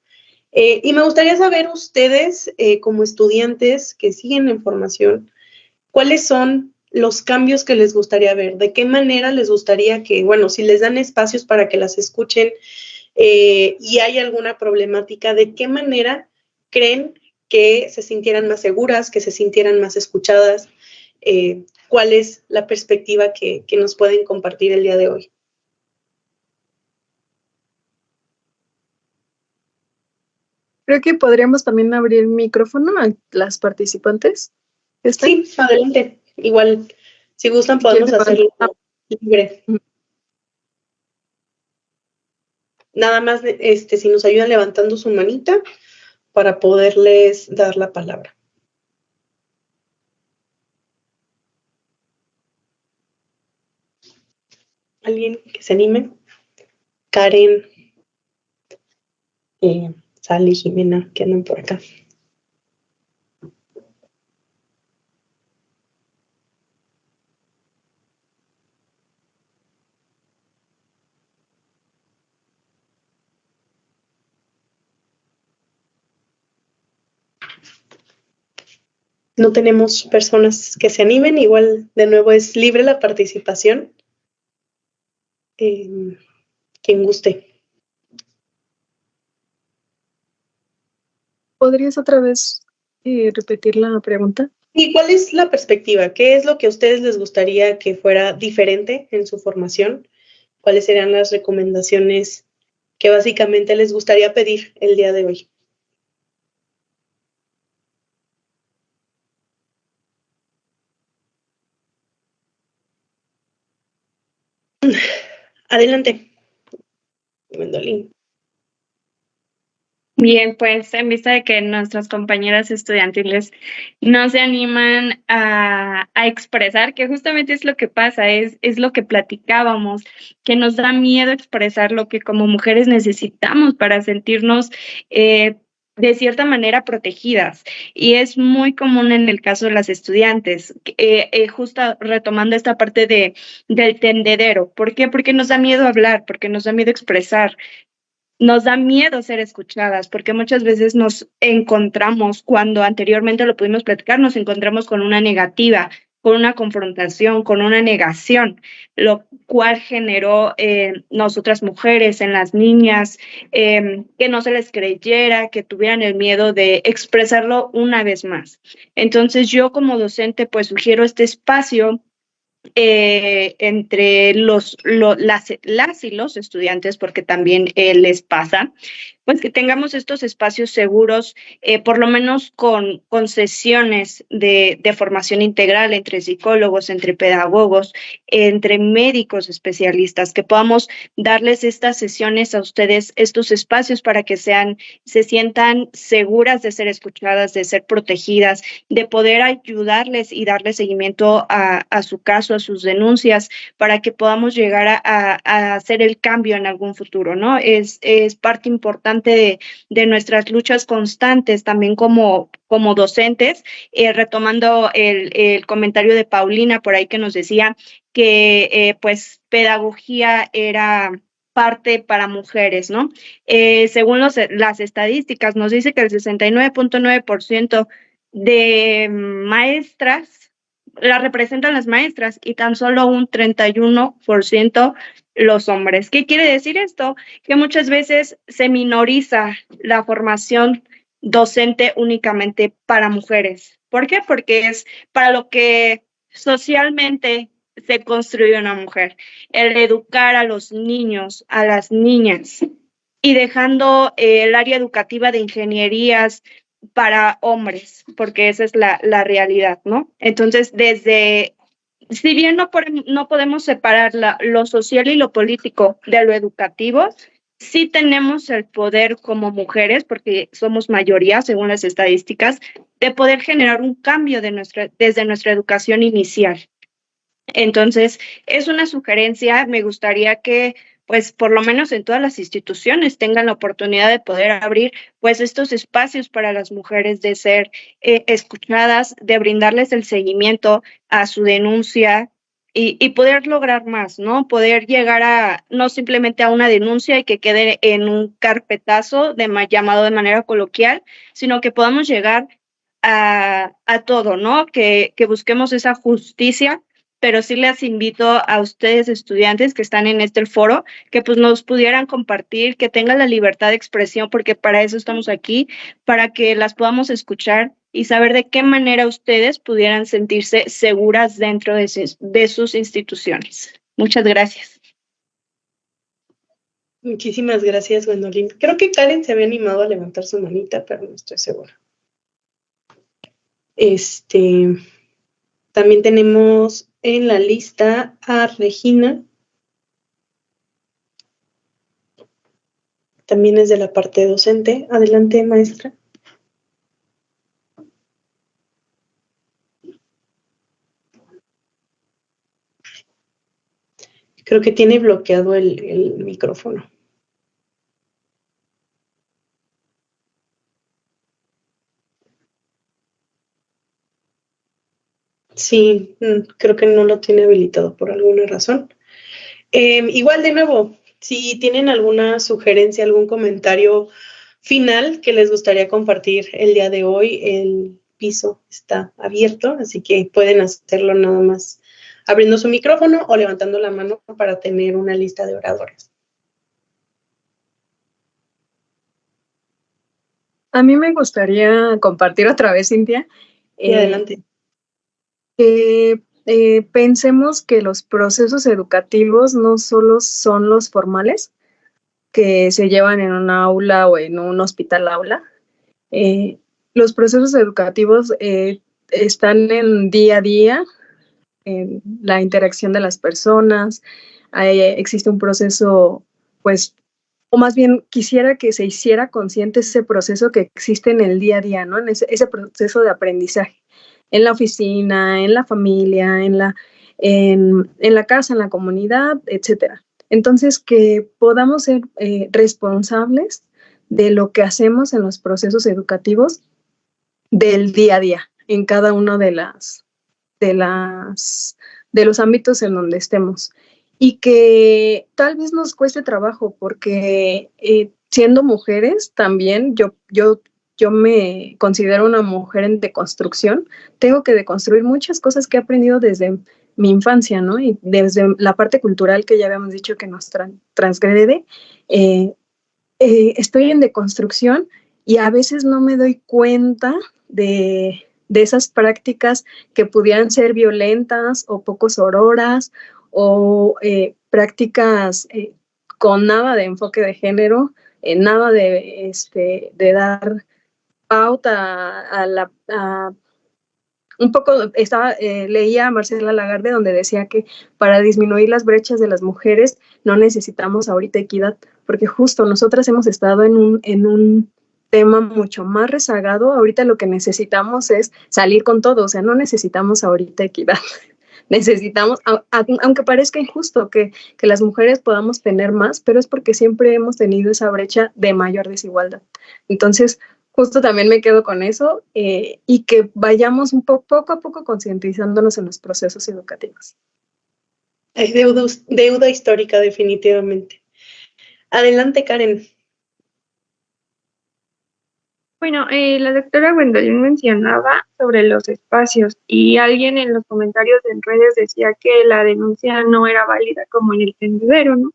Y me gustaría saber ustedes, como estudiantes que siguen en formación, ¿cuáles son los cambios que les gustaría ver? ¿De qué manera les gustaría que, bueno, si les dan espacios para que las escuchen y hay alguna problemática, ¿de qué manera creen que se sintieran más seguras, que se sintieran más escuchadas? ¿Cuál es la perspectiva que nos pueden compartir el día de hoy? Creo que podríamos también abrir micrófono a las participantes. Sí, adelante. Igual, si gustan, podemos hacerlo libre. Nada más, si nos ayudan levantando su manita para poderles dar la palabra. ¿Alguien que se anime? Karen, Sally, Jimena, que andan por acá. No tenemos personas que se animen, igual de nuevo es libre la participación. Quien guste. ¿Podrías otra vez repetir la pregunta? ¿Y cuál es la perspectiva? ¿Qué es lo que a ustedes les gustaría que fuera diferente en su formación? ¿Cuáles serían las recomendaciones que básicamente les gustaría pedir el día de hoy? Adelante, Gwendolyn. Bien, pues en vista de que nuestras compañeras estudiantiles no se animan a expresar, que justamente es lo que pasa, es lo que platicábamos, que nos da miedo expresar lo que como mujeres necesitamos para sentirnos de cierta manera protegidas. Y es muy común en el caso de las estudiantes, justo retomando esta parte del tendedero. ¿Por qué? Porque nos da miedo hablar, porque nos da miedo expresar. Nos da miedo ser escuchadas porque muchas veces nos encontramos, cuando anteriormente lo pudimos platicar, nos encontramos con una negativa, con una confrontación, con una negación, lo cual generó nosotras mujeres, en las niñas, que no se les creyera, que tuvieran el miedo de expresarlo una vez más. Entonces yo como docente pues sugiero este espacio entre las y los estudiantes, porque también les pasa, pues que tengamos estos espacios seguros, por lo menos con sesiones de formación integral entre psicólogos, entre pedagogos, entre médicos especialistas, que podamos darles estas sesiones a ustedes, estos espacios para que se sientan seguras de ser escuchadas, de ser protegidas, de poder ayudarles y darle seguimiento a su caso, a sus denuncias, para que podamos llegar a hacer el cambio en algún futuro, ¿no? Es parte importante de nuestras luchas constantes también como docentes, retomando el comentario de Paulina por ahí que nos decía que pues pedagogía era parte para mujeres, ¿no? Según las estadísticas, nos dice que el 69.9% de maestras la representan las maestras y tan solo un 31% los hombres. ¿Qué quiere decir esto? Que muchas veces se minoriza la formación docente únicamente para mujeres. ¿Por qué? Porque es para lo que socialmente se construye una mujer, el educar a los niños, a las niñas, y dejando el área educativa de ingenierías para hombres, porque esa es la realidad, ¿no? Entonces, si bien no podemos separar lo social y lo político de lo educativo, sí tenemos el poder como mujeres, porque somos mayoría según las estadísticas, de poder generar un cambio desde nuestra educación inicial. Entonces, es una sugerencia, me gustaría que pues por lo menos en todas las instituciones tengan la oportunidad de poder abrir pues estos espacios para las mujeres de ser escuchadas, de brindarles el seguimiento a su denuncia y poder lograr más, ¿no? Poder llegar no simplemente a una denuncia y que quede en un carpetazo llamado de manera coloquial, sino que podamos llegar a todo, ¿no? Que busquemos esa justicia. Pero sí les invito a ustedes, estudiantes que están en este foro, que pues nos pudieran compartir, que tengan la libertad de expresión, porque para eso estamos aquí, para que las podamos escuchar y saber de qué manera ustedes pudieran sentirse seguras dentro de sus instituciones. Muchas gracias. Muchísimas gracias, Gwendolyn. Creo que Karen se había animado a levantar su manita, pero no estoy segura. También tenemos en la lista a Regina. También es de la parte docente. Adelante, maestra. Creo que tiene bloqueado el micrófono. Sí, creo que no lo tiene habilitado por alguna razón. Igual, de nuevo, si tienen alguna sugerencia, algún comentario final que les gustaría compartir el día de hoy, el piso está abierto, así que pueden hacerlo nada más abriendo su micrófono o levantando la mano para tener una lista de oradores. A mí me gustaría compartir otra vez, Cintia. Y adelante. Que pensemos que los procesos educativos no solo son los formales que se llevan en un aula o en un hospital aula. Los procesos educativos están en día a día, en la interacción de las personas. Existe un proceso, pues, o más bien quisiera que se hiciera consciente ese proceso que existe en el día a día, ¿no? En ese proceso de aprendizaje. En la oficina, en la familia, en la casa, en la comunidad, etcétera. Entonces, que podamos ser responsables de lo que hacemos en los procesos educativos del día a día, en cada uno de los ámbitos en donde estemos. Y que tal vez nos cueste trabajo, porque siendo mujeres también, yo me considero una mujer en deconstrucción, tengo que deconstruir muchas cosas que he aprendido desde mi infancia, ¿no? Y desde la parte cultural que ya habíamos dicho que nos transgrede, estoy en deconstrucción y a veces no me doy cuenta de esas prácticas que pudieran ser violentas o poco sororas o prácticas con nada de enfoque de género nada de dar pauta a un poco, leía a Marcela Lagarde donde decía que para disminuir las brechas de las mujeres no necesitamos ahorita equidad, porque justo nosotras hemos estado en un tema mucho más rezagado. Ahorita lo que necesitamos es salir con todo, o sea, no necesitamos ahorita equidad. Necesitamos, aunque parezca injusto que las mujeres podamos tener más, pero es porque siempre hemos tenido esa brecha de mayor desigualdad. Entonces, justo también me quedo con eso, y que vayamos poco a poco concientizándonos en los procesos educativos. Hay deuda histórica, definitivamente. Adelante, Karen. Bueno, la doctora Gwendolyn mencionaba sobre los espacios y alguien en los comentarios en redes decía que la denuncia no era válida como en el tendedero, ¿no?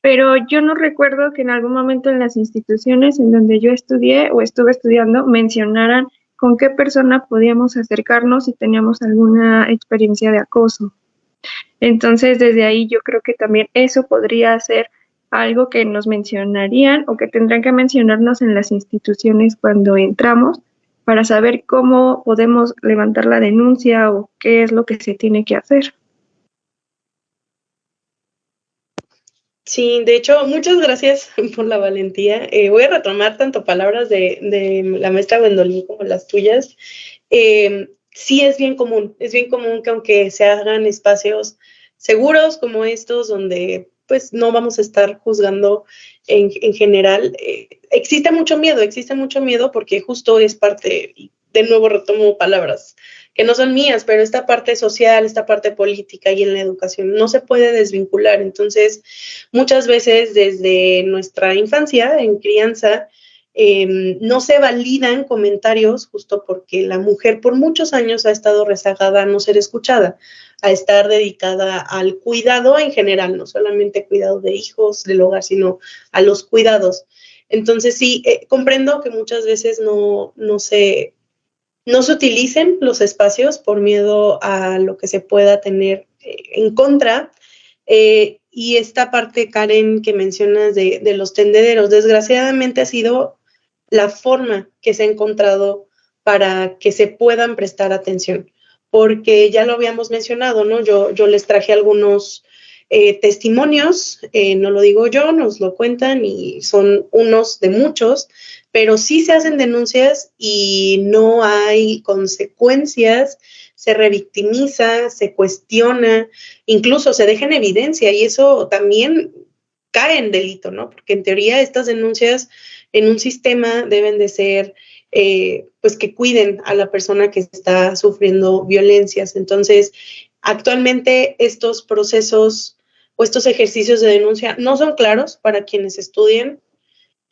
Pero yo no recuerdo que en algún momento en las instituciones en donde yo estudié o estuve estudiando mencionaran con qué persona podíamos acercarnos si teníamos alguna experiencia de acoso. Entonces, desde ahí yo creo que también eso podría ser algo que nos mencionarían o que tendrán que mencionarnos en las instituciones cuando entramos para saber cómo podemos levantar la denuncia o qué es lo que se tiene que hacer. Sí, de hecho, muchas gracias por la valentía. Voy a retomar tanto palabras de la maestra Gwendolyn como las tuyas. Sí, es bien común que aunque se hagan espacios seguros como estos, donde pues no vamos a estar juzgando en general, existe mucho miedo porque justo es parte, y de nuevo retomo palabras que no son mías, pero esta parte social, esta parte política y en la educación no se puede desvincular. Entonces, muchas veces desde nuestra infancia, en crianza, no se validan comentarios justo porque la mujer por muchos años ha estado rezagada a no ser escuchada, a estar dedicada al cuidado en general, no solamente cuidado de hijos, del hogar, sino a los cuidados. Entonces sí, comprendo que muchas veces no se utilicen los espacios por miedo a lo que se pueda tener en contra. Y esta parte, Karen, que mencionas de los tendederos, desgraciadamente ha sido la forma que se ha encontrado para que se puedan prestar atención, porque ya lo habíamos mencionado, ¿no? Yo les traje algunos testimonios, no lo digo yo, nos lo cuentan y son unos de muchos, pero sí se hacen denuncias y no hay consecuencias, se revictimiza, se cuestiona, incluso se deja en evidencia y eso también cae en delito, ¿no? Porque en teoría estas denuncias en un sistema deben de ser, pues que cuiden a la persona que está sufriendo violencias. Entonces, actualmente estos procesos o estos ejercicios de denuncia no son claros para quienes estudian.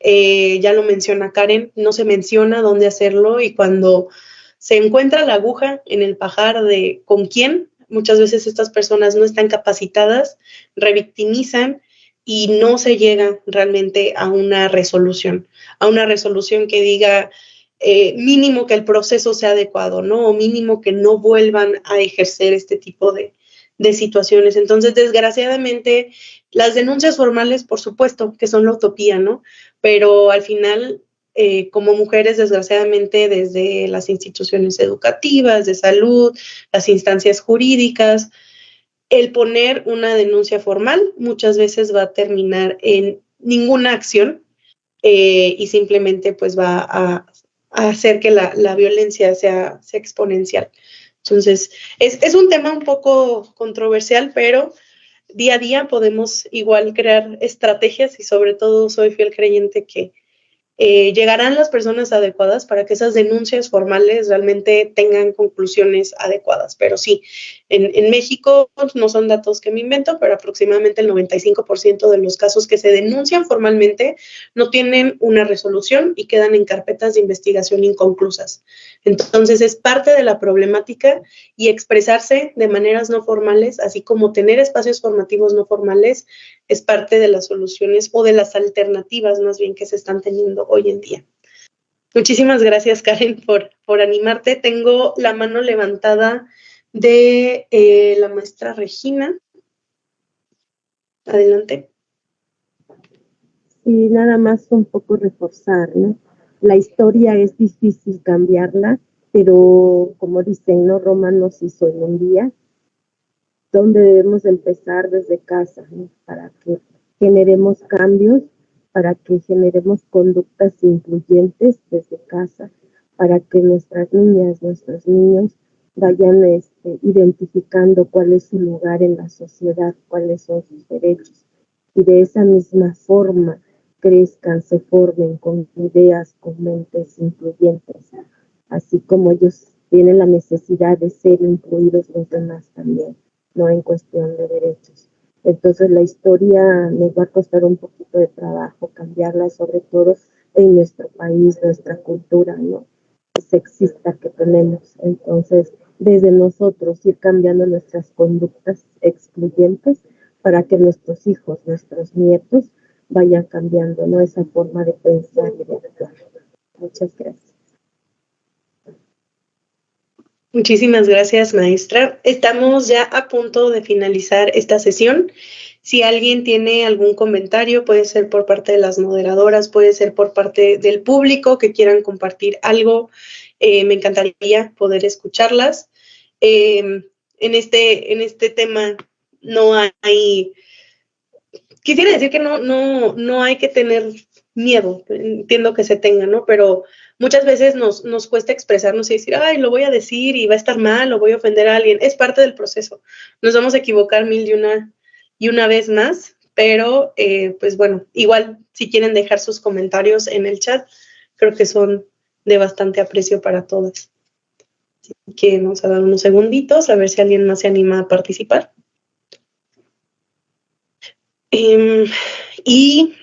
Ya lo menciona Karen, no se menciona dónde hacerlo y cuando se encuentra la aguja en el pajar de con quién, muchas veces estas personas no están capacitadas, revictimizan y no se llega realmente a una resolución que diga mínimo que el proceso sea adecuado, ¿no? O mínimo que no vuelvan a ejercer este tipo de situaciones. Entonces, desgraciadamente, las denuncias formales, por supuesto, que son la utopía, ¿no? Pero al final, como mujeres, desgraciadamente, desde las instituciones educativas, de salud, las instancias jurídicas, el poner una denuncia formal muchas veces va a terminar en ninguna acción y simplemente pues va a hacer que la violencia sea exponencial. Entonces, es un tema un poco controversial, pero día a día podemos igual crear estrategias y sobre todo soy fiel creyente que llegarán las personas adecuadas para que esas denuncias formales realmente tengan conclusiones adecuadas. Pero sí, en México no son datos que me invento, pero aproximadamente el 95% de los casos que se denuncian formalmente no tienen una resolución y quedan en carpetas de investigación inconclusas. Entonces es parte de la problemática y expresarse de maneras no formales, así como tener espacios formativos no formales, es parte de las soluciones o de las alternativas más bien que se están teniendo hoy en día. Muchísimas gracias, Karen, por animarte. Tengo la mano levantada de la maestra Regina. Adelante. y nada más un poco reforzar, ¿no? La historia es difícil cambiarla, pero como dicen, ¿no? Roma no se hizo en un día, donde debemos empezar desde casa, ¿no? Para que generemos cambios, para que generemos conductas incluyentes desde casa, para que nuestras niñas, nuestros niños vayan identificando cuál es su lugar en la sociedad, cuáles son sus derechos, y de esa misma forma crezcan, se formen con ideas, con mentes incluyentes, así como ellos tienen la necesidad de ser incluidos los demás también, no en cuestión de derechos. Entonces la historia nos va a costar un poquito de trabajo cambiarla, sobre todo en nuestro país, nuestra cultura, ¿no? Sexista que tenemos. Entonces, desde nosotros ir cambiando nuestras conductas excluyentes para que nuestros hijos, nuestros nietos vayan cambiando, ¿no? Esa forma de pensar y de actuar. Muchas gracias. Muchísimas gracias, maestra. Estamos ya a punto de finalizar esta sesión. Si alguien tiene algún comentario, puede ser por parte de las moderadoras, puede ser por parte del público que quieran compartir algo. Me encantaría poder escucharlas. En este tema no hay... Quisiera decir que no hay que tener miedo, entiendo que se tenga, ¿no? Pero muchas veces nos cuesta expresarnos y decir, ay, lo voy a decir y va a estar mal o voy a ofender a alguien. Es parte del proceso. Nos vamos a equivocar mil y una vez más, pero pues bueno, igual si quieren dejar sus comentarios en el chat, creo que son de bastante aprecio para todas. Así que vamos a dar unos segunditos a ver si alguien más se anima a participar. Y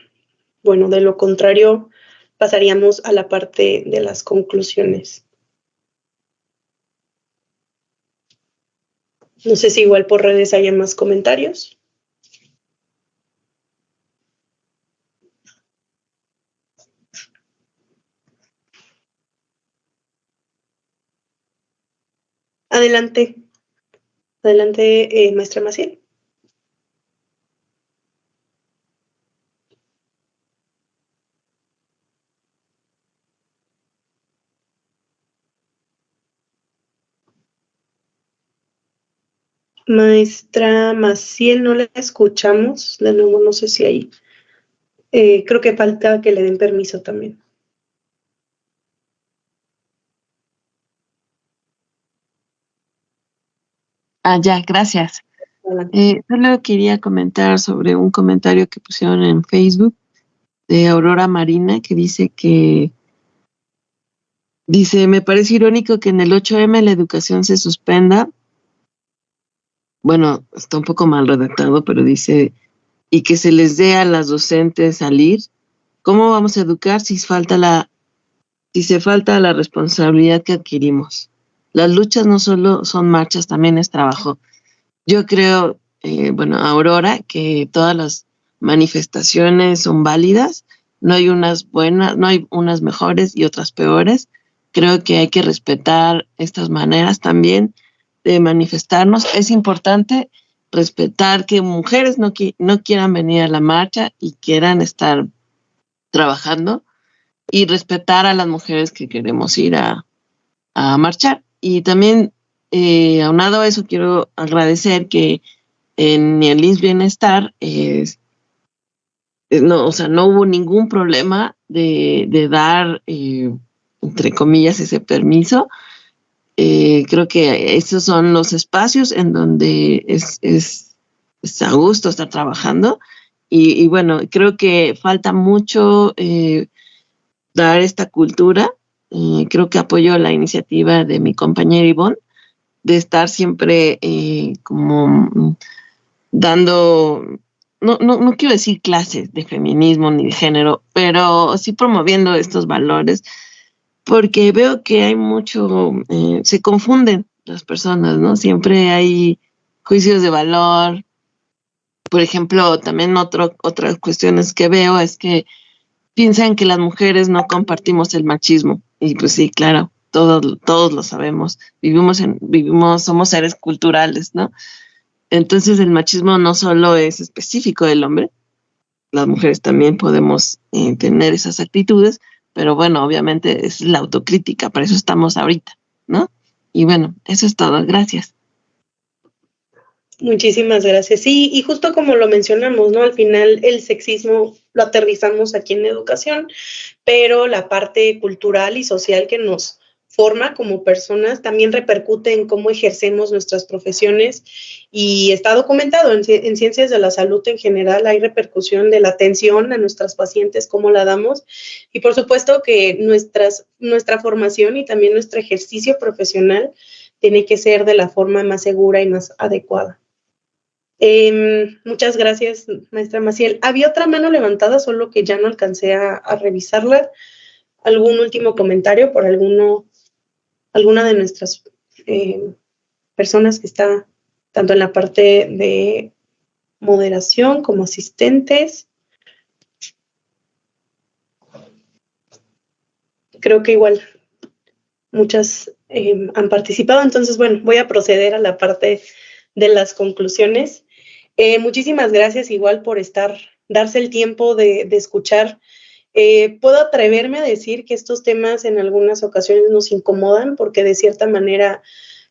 bueno, de lo contrario, pasaríamos a la parte de las conclusiones. No sé si igual por redes haya más comentarios. Adelante, maestra Maciel. Maestra Maciel, no la escuchamos. De nuevo, no sé si hay. Creo que falta que le den permiso también. Ya, gracias. Solo quería comentar sobre un comentario que pusieron en Facebook de Aurora Marina, que dice, me parece irónico que en el 8M la educación se suspenda. Bueno, está un poco mal redactado, pero dice, y que se les dé a las docentes salir. ¿Cómo vamos a educar si se falta la responsabilidad que adquirimos? Las luchas no solo son marchas, también es trabajo. Yo creo, Aurora, que todas las manifestaciones son válidas. No hay unas buenas, no hay unas mejores y otras peores. Creo que hay que respetar estas maneras también de manifestarnos. Es importante respetar que mujeres no quieran venir a la marcha y quieran estar trabajando, y respetar a las mujeres que queremos ir a marchar. Y también, aunado a eso, quiero agradecer que en el IMSS Bienestar no hubo ningún problema de dar, entre comillas, ese permiso. Creo que esos son los espacios en donde es a gusto estar trabajando. Y bueno, creo que falta mucho dar esta cultura. Creo que apoyo la iniciativa de mi compañera Ivonne de estar siempre como dando, no quiero decir clases de feminismo ni de género, pero sí promoviendo estos valores, porque veo que hay mucho, se confunden las personas, ¿no? Siempre hay juicios de valor. Por ejemplo, también otras cuestiones que veo es que piensan que las mujeres no compartimos el machismo. Y pues sí, claro, todos lo sabemos. Somos seres culturales, ¿no? Entonces el machismo no solo es específico del hombre, las mujeres también podemos tener esas actitudes, pero bueno, obviamente es la autocrítica, para eso estamos ahorita, ¿no? Y bueno, eso es todo, gracias. Muchísimas gracias. Sí, y justo como lo mencionamos, ¿no? Al final el sexismo lo aterrizamos aquí en educación, pero la parte cultural y social que nos forma como personas también repercute en cómo ejercemos nuestras profesiones y está documentado en ciencias de la salud en general, hay repercusión de la atención a nuestras pacientes, cómo la damos y por supuesto que nuestra formación y también nuestro ejercicio profesional tiene que ser de la forma más segura y más adecuada. Muchas gracias, maestra Maciel. Había otra mano levantada, solo que ya no alcancé a revisarla. ¿Algún último comentario por alguna de nuestras personas que está tanto en la parte de moderación como asistentes? Creo que igual muchas han participado, entonces, bueno, voy a proceder a la parte de las conclusiones. Muchísimas gracias igual por darse el tiempo de escuchar. Puedo atreverme a decir que estos temas en algunas ocasiones nos incomodan porque de cierta manera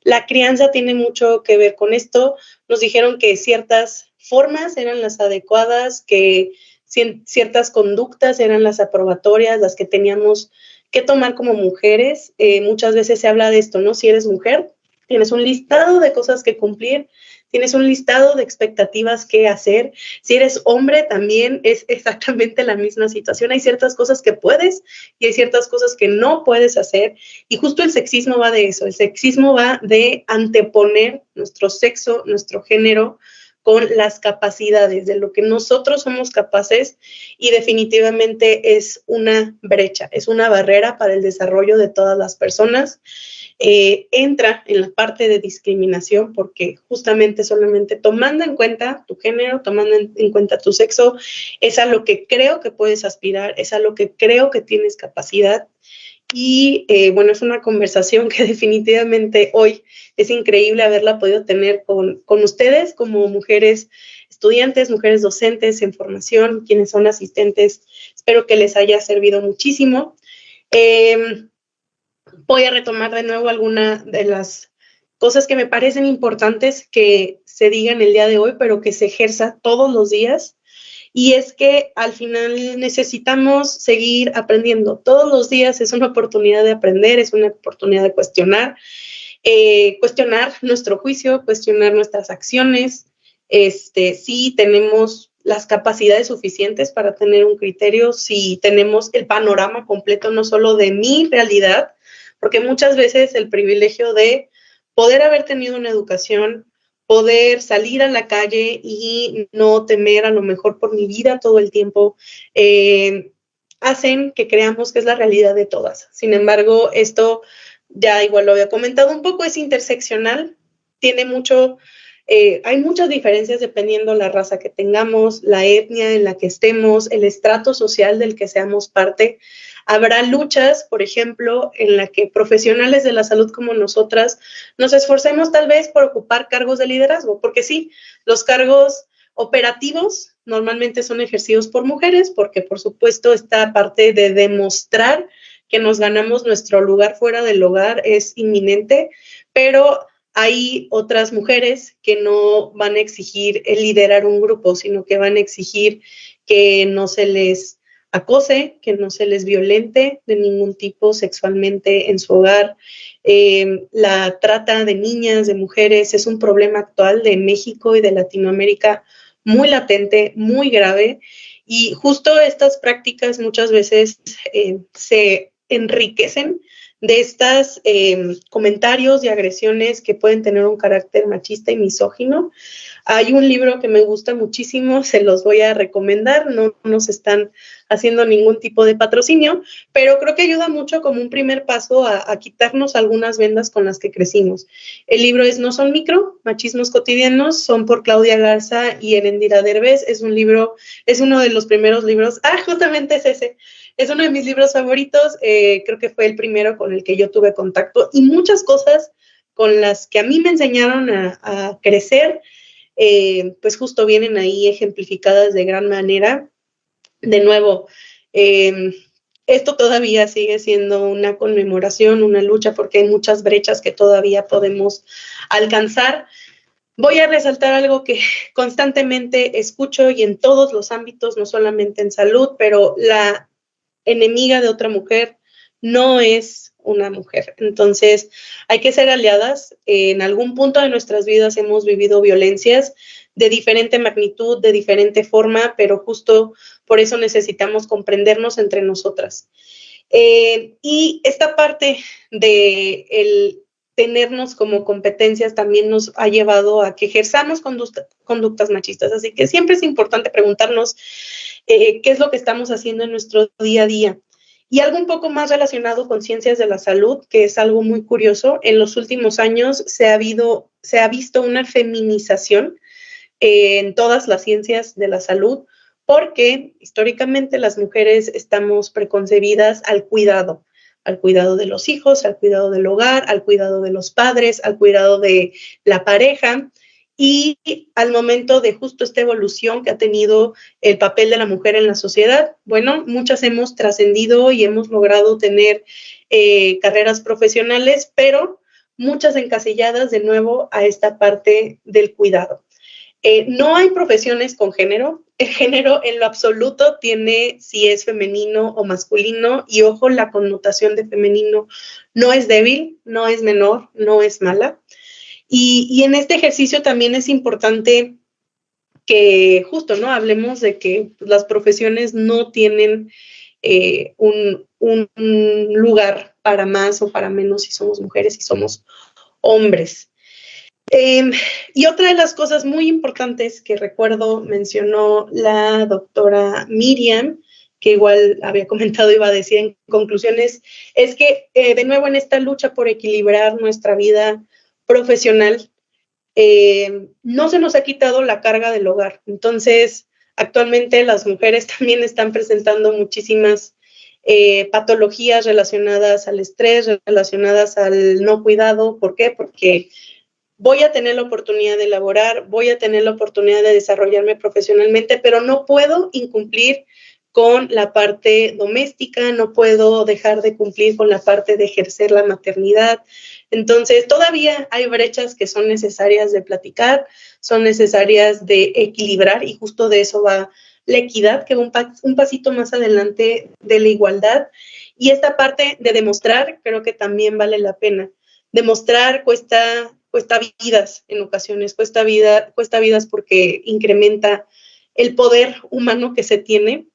la crianza tiene mucho que ver con esto. Nos dijeron que ciertas formas eran las adecuadas, que ciertas conductas eran las aprobatorias, las que teníamos que tomar como mujeres. Muchas veces se habla de esto, ¿no? Si eres mujer, tienes un listado de cosas que cumplir, tienes un listado de expectativas que hacer. Si eres hombre, también es exactamente la misma situación. Hay ciertas cosas que puedes y hay ciertas cosas que no puedes hacer. Y justo el sexismo va de eso. El sexismo va de anteponer nuestro sexo, nuestro género, con las capacidades de lo que nosotros somos capaces y definitivamente es una brecha, es una barrera para el desarrollo de todas las personas. Entra en la parte de discriminación porque justamente solamente tomando en cuenta tu género, tomando en cuenta tu sexo, es a lo que creo que puedes aspirar, es a lo que creo que tienes capacidad. Y bueno, es una conversación que definitivamente hoy es increíble haberla podido tener con ustedes como mujeres estudiantes, mujeres docentes en formación, quienes son asistentes. Espero que les haya servido muchísimo. Voy a retomar de nuevo algunas de las cosas que me parecen importantes que se digan el día de hoy, pero que se ejerza todos los días. Y es que al final necesitamos seguir aprendiendo. Todos los días es una oportunidad de aprender, es una oportunidad de cuestionar nuestro juicio, cuestionar nuestras acciones. Si tenemos las capacidades suficientes para tener un criterio, si tenemos el panorama completo, no solo de mi realidad, porque muchas veces el privilegio de poder haber tenido una educación, poder salir a la calle y no temer a lo mejor por mi vida todo el tiempo, hacen que creamos que es la realidad de todas. Sin embargo, esto ya igual lo había comentado un poco, es interseccional, tiene mucho, hay muchas diferencias dependiendo la raza que tengamos, la etnia en la que estemos, el estrato social del que seamos parte. Habrá luchas, por ejemplo, en la que profesionales de la salud como nosotras nos esforcemos tal vez por ocupar cargos de liderazgo, porque sí, los cargos operativos normalmente son ejercidos por mujeres, porque por supuesto esta parte de demostrar que nos ganamos nuestro lugar fuera del hogar es inminente, pero hay otras mujeres que no van a exigir el liderar un grupo, sino que van a exigir que no se les acose, que no se les violente de ningún tipo sexualmente en su hogar. La trata de niñas, de mujeres, es un problema actual de México y de Latinoamérica muy latente, muy grave, y justo estas prácticas muchas veces se enriquecen de estos comentarios y agresiones que pueden tener un carácter machista y misógino. Hay un libro que me gusta muchísimo, se los voy a recomendar, no nos están haciendo ningún tipo de patrocinio, pero creo que ayuda mucho como un primer paso a quitarnos algunas vendas con las que crecimos. El libro es No son micro, machismos cotidianos, son por Claudia Garza y Erendira Derbez. Es un libro, es uno de los primeros libros, justamente es ese. Es uno de mis libros favoritos, creo que fue el primero con el que yo tuve contacto y muchas cosas con las que a mí me enseñaron a crecer, pues justo vienen ahí ejemplificadas de gran manera. De nuevo, esto todavía sigue siendo una conmemoración, una lucha, porque hay muchas brechas que todavía podemos alcanzar. Voy a resaltar algo que constantemente escucho y en todos los ámbitos, no solamente en salud, pero la enemiga de otra mujer no es una mujer. Entonces, hay que ser aliadas. En algún punto de nuestras vidas hemos vivido violencias de diferente magnitud, de diferente forma, pero justo por eso necesitamos comprendernos entre nosotras. Y esta parte de el tenernos como competencias también nos ha llevado a que ejerzamos conductas machistas. Así que siempre es importante preguntarnos qué es lo que estamos haciendo en nuestro día a día. Y algo un poco más relacionado con ciencias de la salud, que es algo muy curioso, en los últimos años se ha visto una feminización en todas las ciencias de la salud, porque históricamente las mujeres estamos preconcebidas al cuidado de los hijos, al cuidado del hogar, al cuidado de los padres, al cuidado de la pareja. Y al momento de justo esta evolución que ha tenido el papel de la mujer en la sociedad, bueno, muchas hemos trascendido y hemos logrado tener carreras profesionales, pero muchas encasilladas de nuevo a esta parte del cuidado. No hay profesiones con género. El género en lo absoluto tiene si es femenino o masculino, y ojo, la connotación de femenino no es débil, no es menor, no es mala. Y en este ejercicio también es importante que justo, ¿no? Hablemos de que las profesiones no tienen un lugar para más o para menos si somos mujeres y somos hombres. Y otra de las cosas muy importantes que recuerdo mencionó la doctora Miriam, que igual había comentado, iba a decir en conclusiones, es que de nuevo en esta lucha por equilibrar nuestra vida profesional, no se nos ha quitado la carga del hogar. Entonces, actualmente las mujeres también están presentando muchísimas patologías relacionadas al estrés, relacionadas al no cuidado. ¿Por qué? Porque voy a tener la oportunidad de laborar, voy a tener la oportunidad de desarrollarme profesionalmente, pero no puedo incumplir con la parte doméstica, no puedo dejar de cumplir con la parte de ejercer la maternidad. Entonces, todavía hay brechas que son necesarias de platicar, son necesarias de equilibrar, y justo de eso va la equidad, que va un pasito más adelante de la igualdad. Y esta parte de demostrar, creo que también vale la pena. Demostrar cuesta vidas en ocasiones, cuesta vidas porque incrementa el poder humano que se tiene.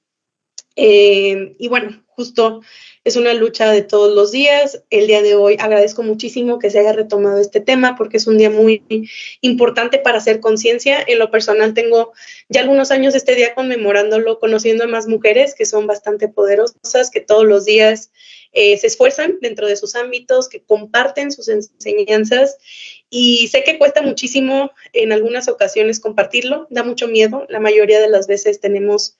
Y bueno, justo es una lucha de todos los días. El día de hoy agradezco muchísimo que se haya retomado este tema porque es un día muy importante para hacer conciencia. En lo personal tengo ya algunos años este día conmemorándolo, conociendo a más mujeres que son bastante poderosas, que todos los días se esfuerzan dentro de sus ámbitos, que comparten sus enseñanzas, y sé que cuesta muchísimo en algunas ocasiones compartirlo, da mucho miedo. La mayoría de las veces tenemos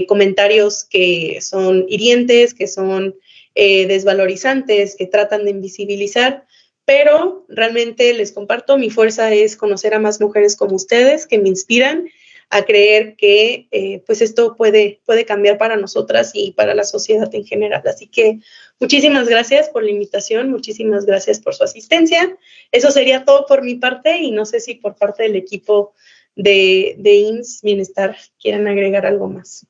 comentarios que son hirientes, que son desvalorizantes, que tratan de invisibilizar, pero realmente les comparto, mi fuerza es conocer a más mujeres como ustedes que me inspiran a creer que pues esto puede cambiar para nosotras y para la sociedad en general. Así que muchísimas gracias por la invitación, muchísimas gracias por su asistencia. Eso sería todo por mi parte, y no sé si por parte del equipo de IMSS Bienestar quieran agregar algo más.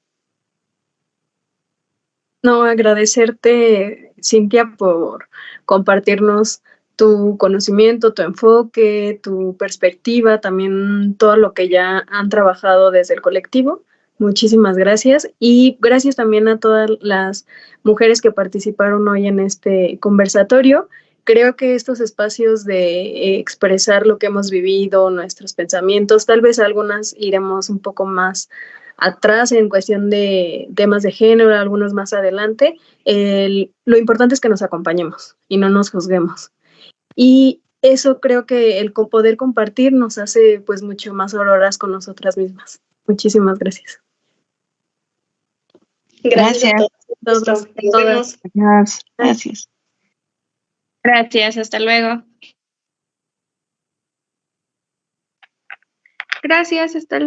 No, agradecerte, Cintia, por compartirnos tu conocimiento, tu enfoque, tu perspectiva, también todo lo que ya han trabajado desde el colectivo. Muchísimas gracias, y gracias también a todas las mujeres que participaron hoy en este conversatorio. Creo que estos espacios de expresar lo que hemos vivido, nuestros pensamientos, tal vez algunas iremos un poco más atrás en cuestión de temas de género, algunos más adelante. Lo importante es que nos acompañemos y no nos juzguemos. Y eso creo que el poder compartir nos hace pues mucho más auroras con nosotras mismas. Muchísimas gracias. Gracias a todos. Gracias. Gracias, hasta luego. Gracias, hasta luego.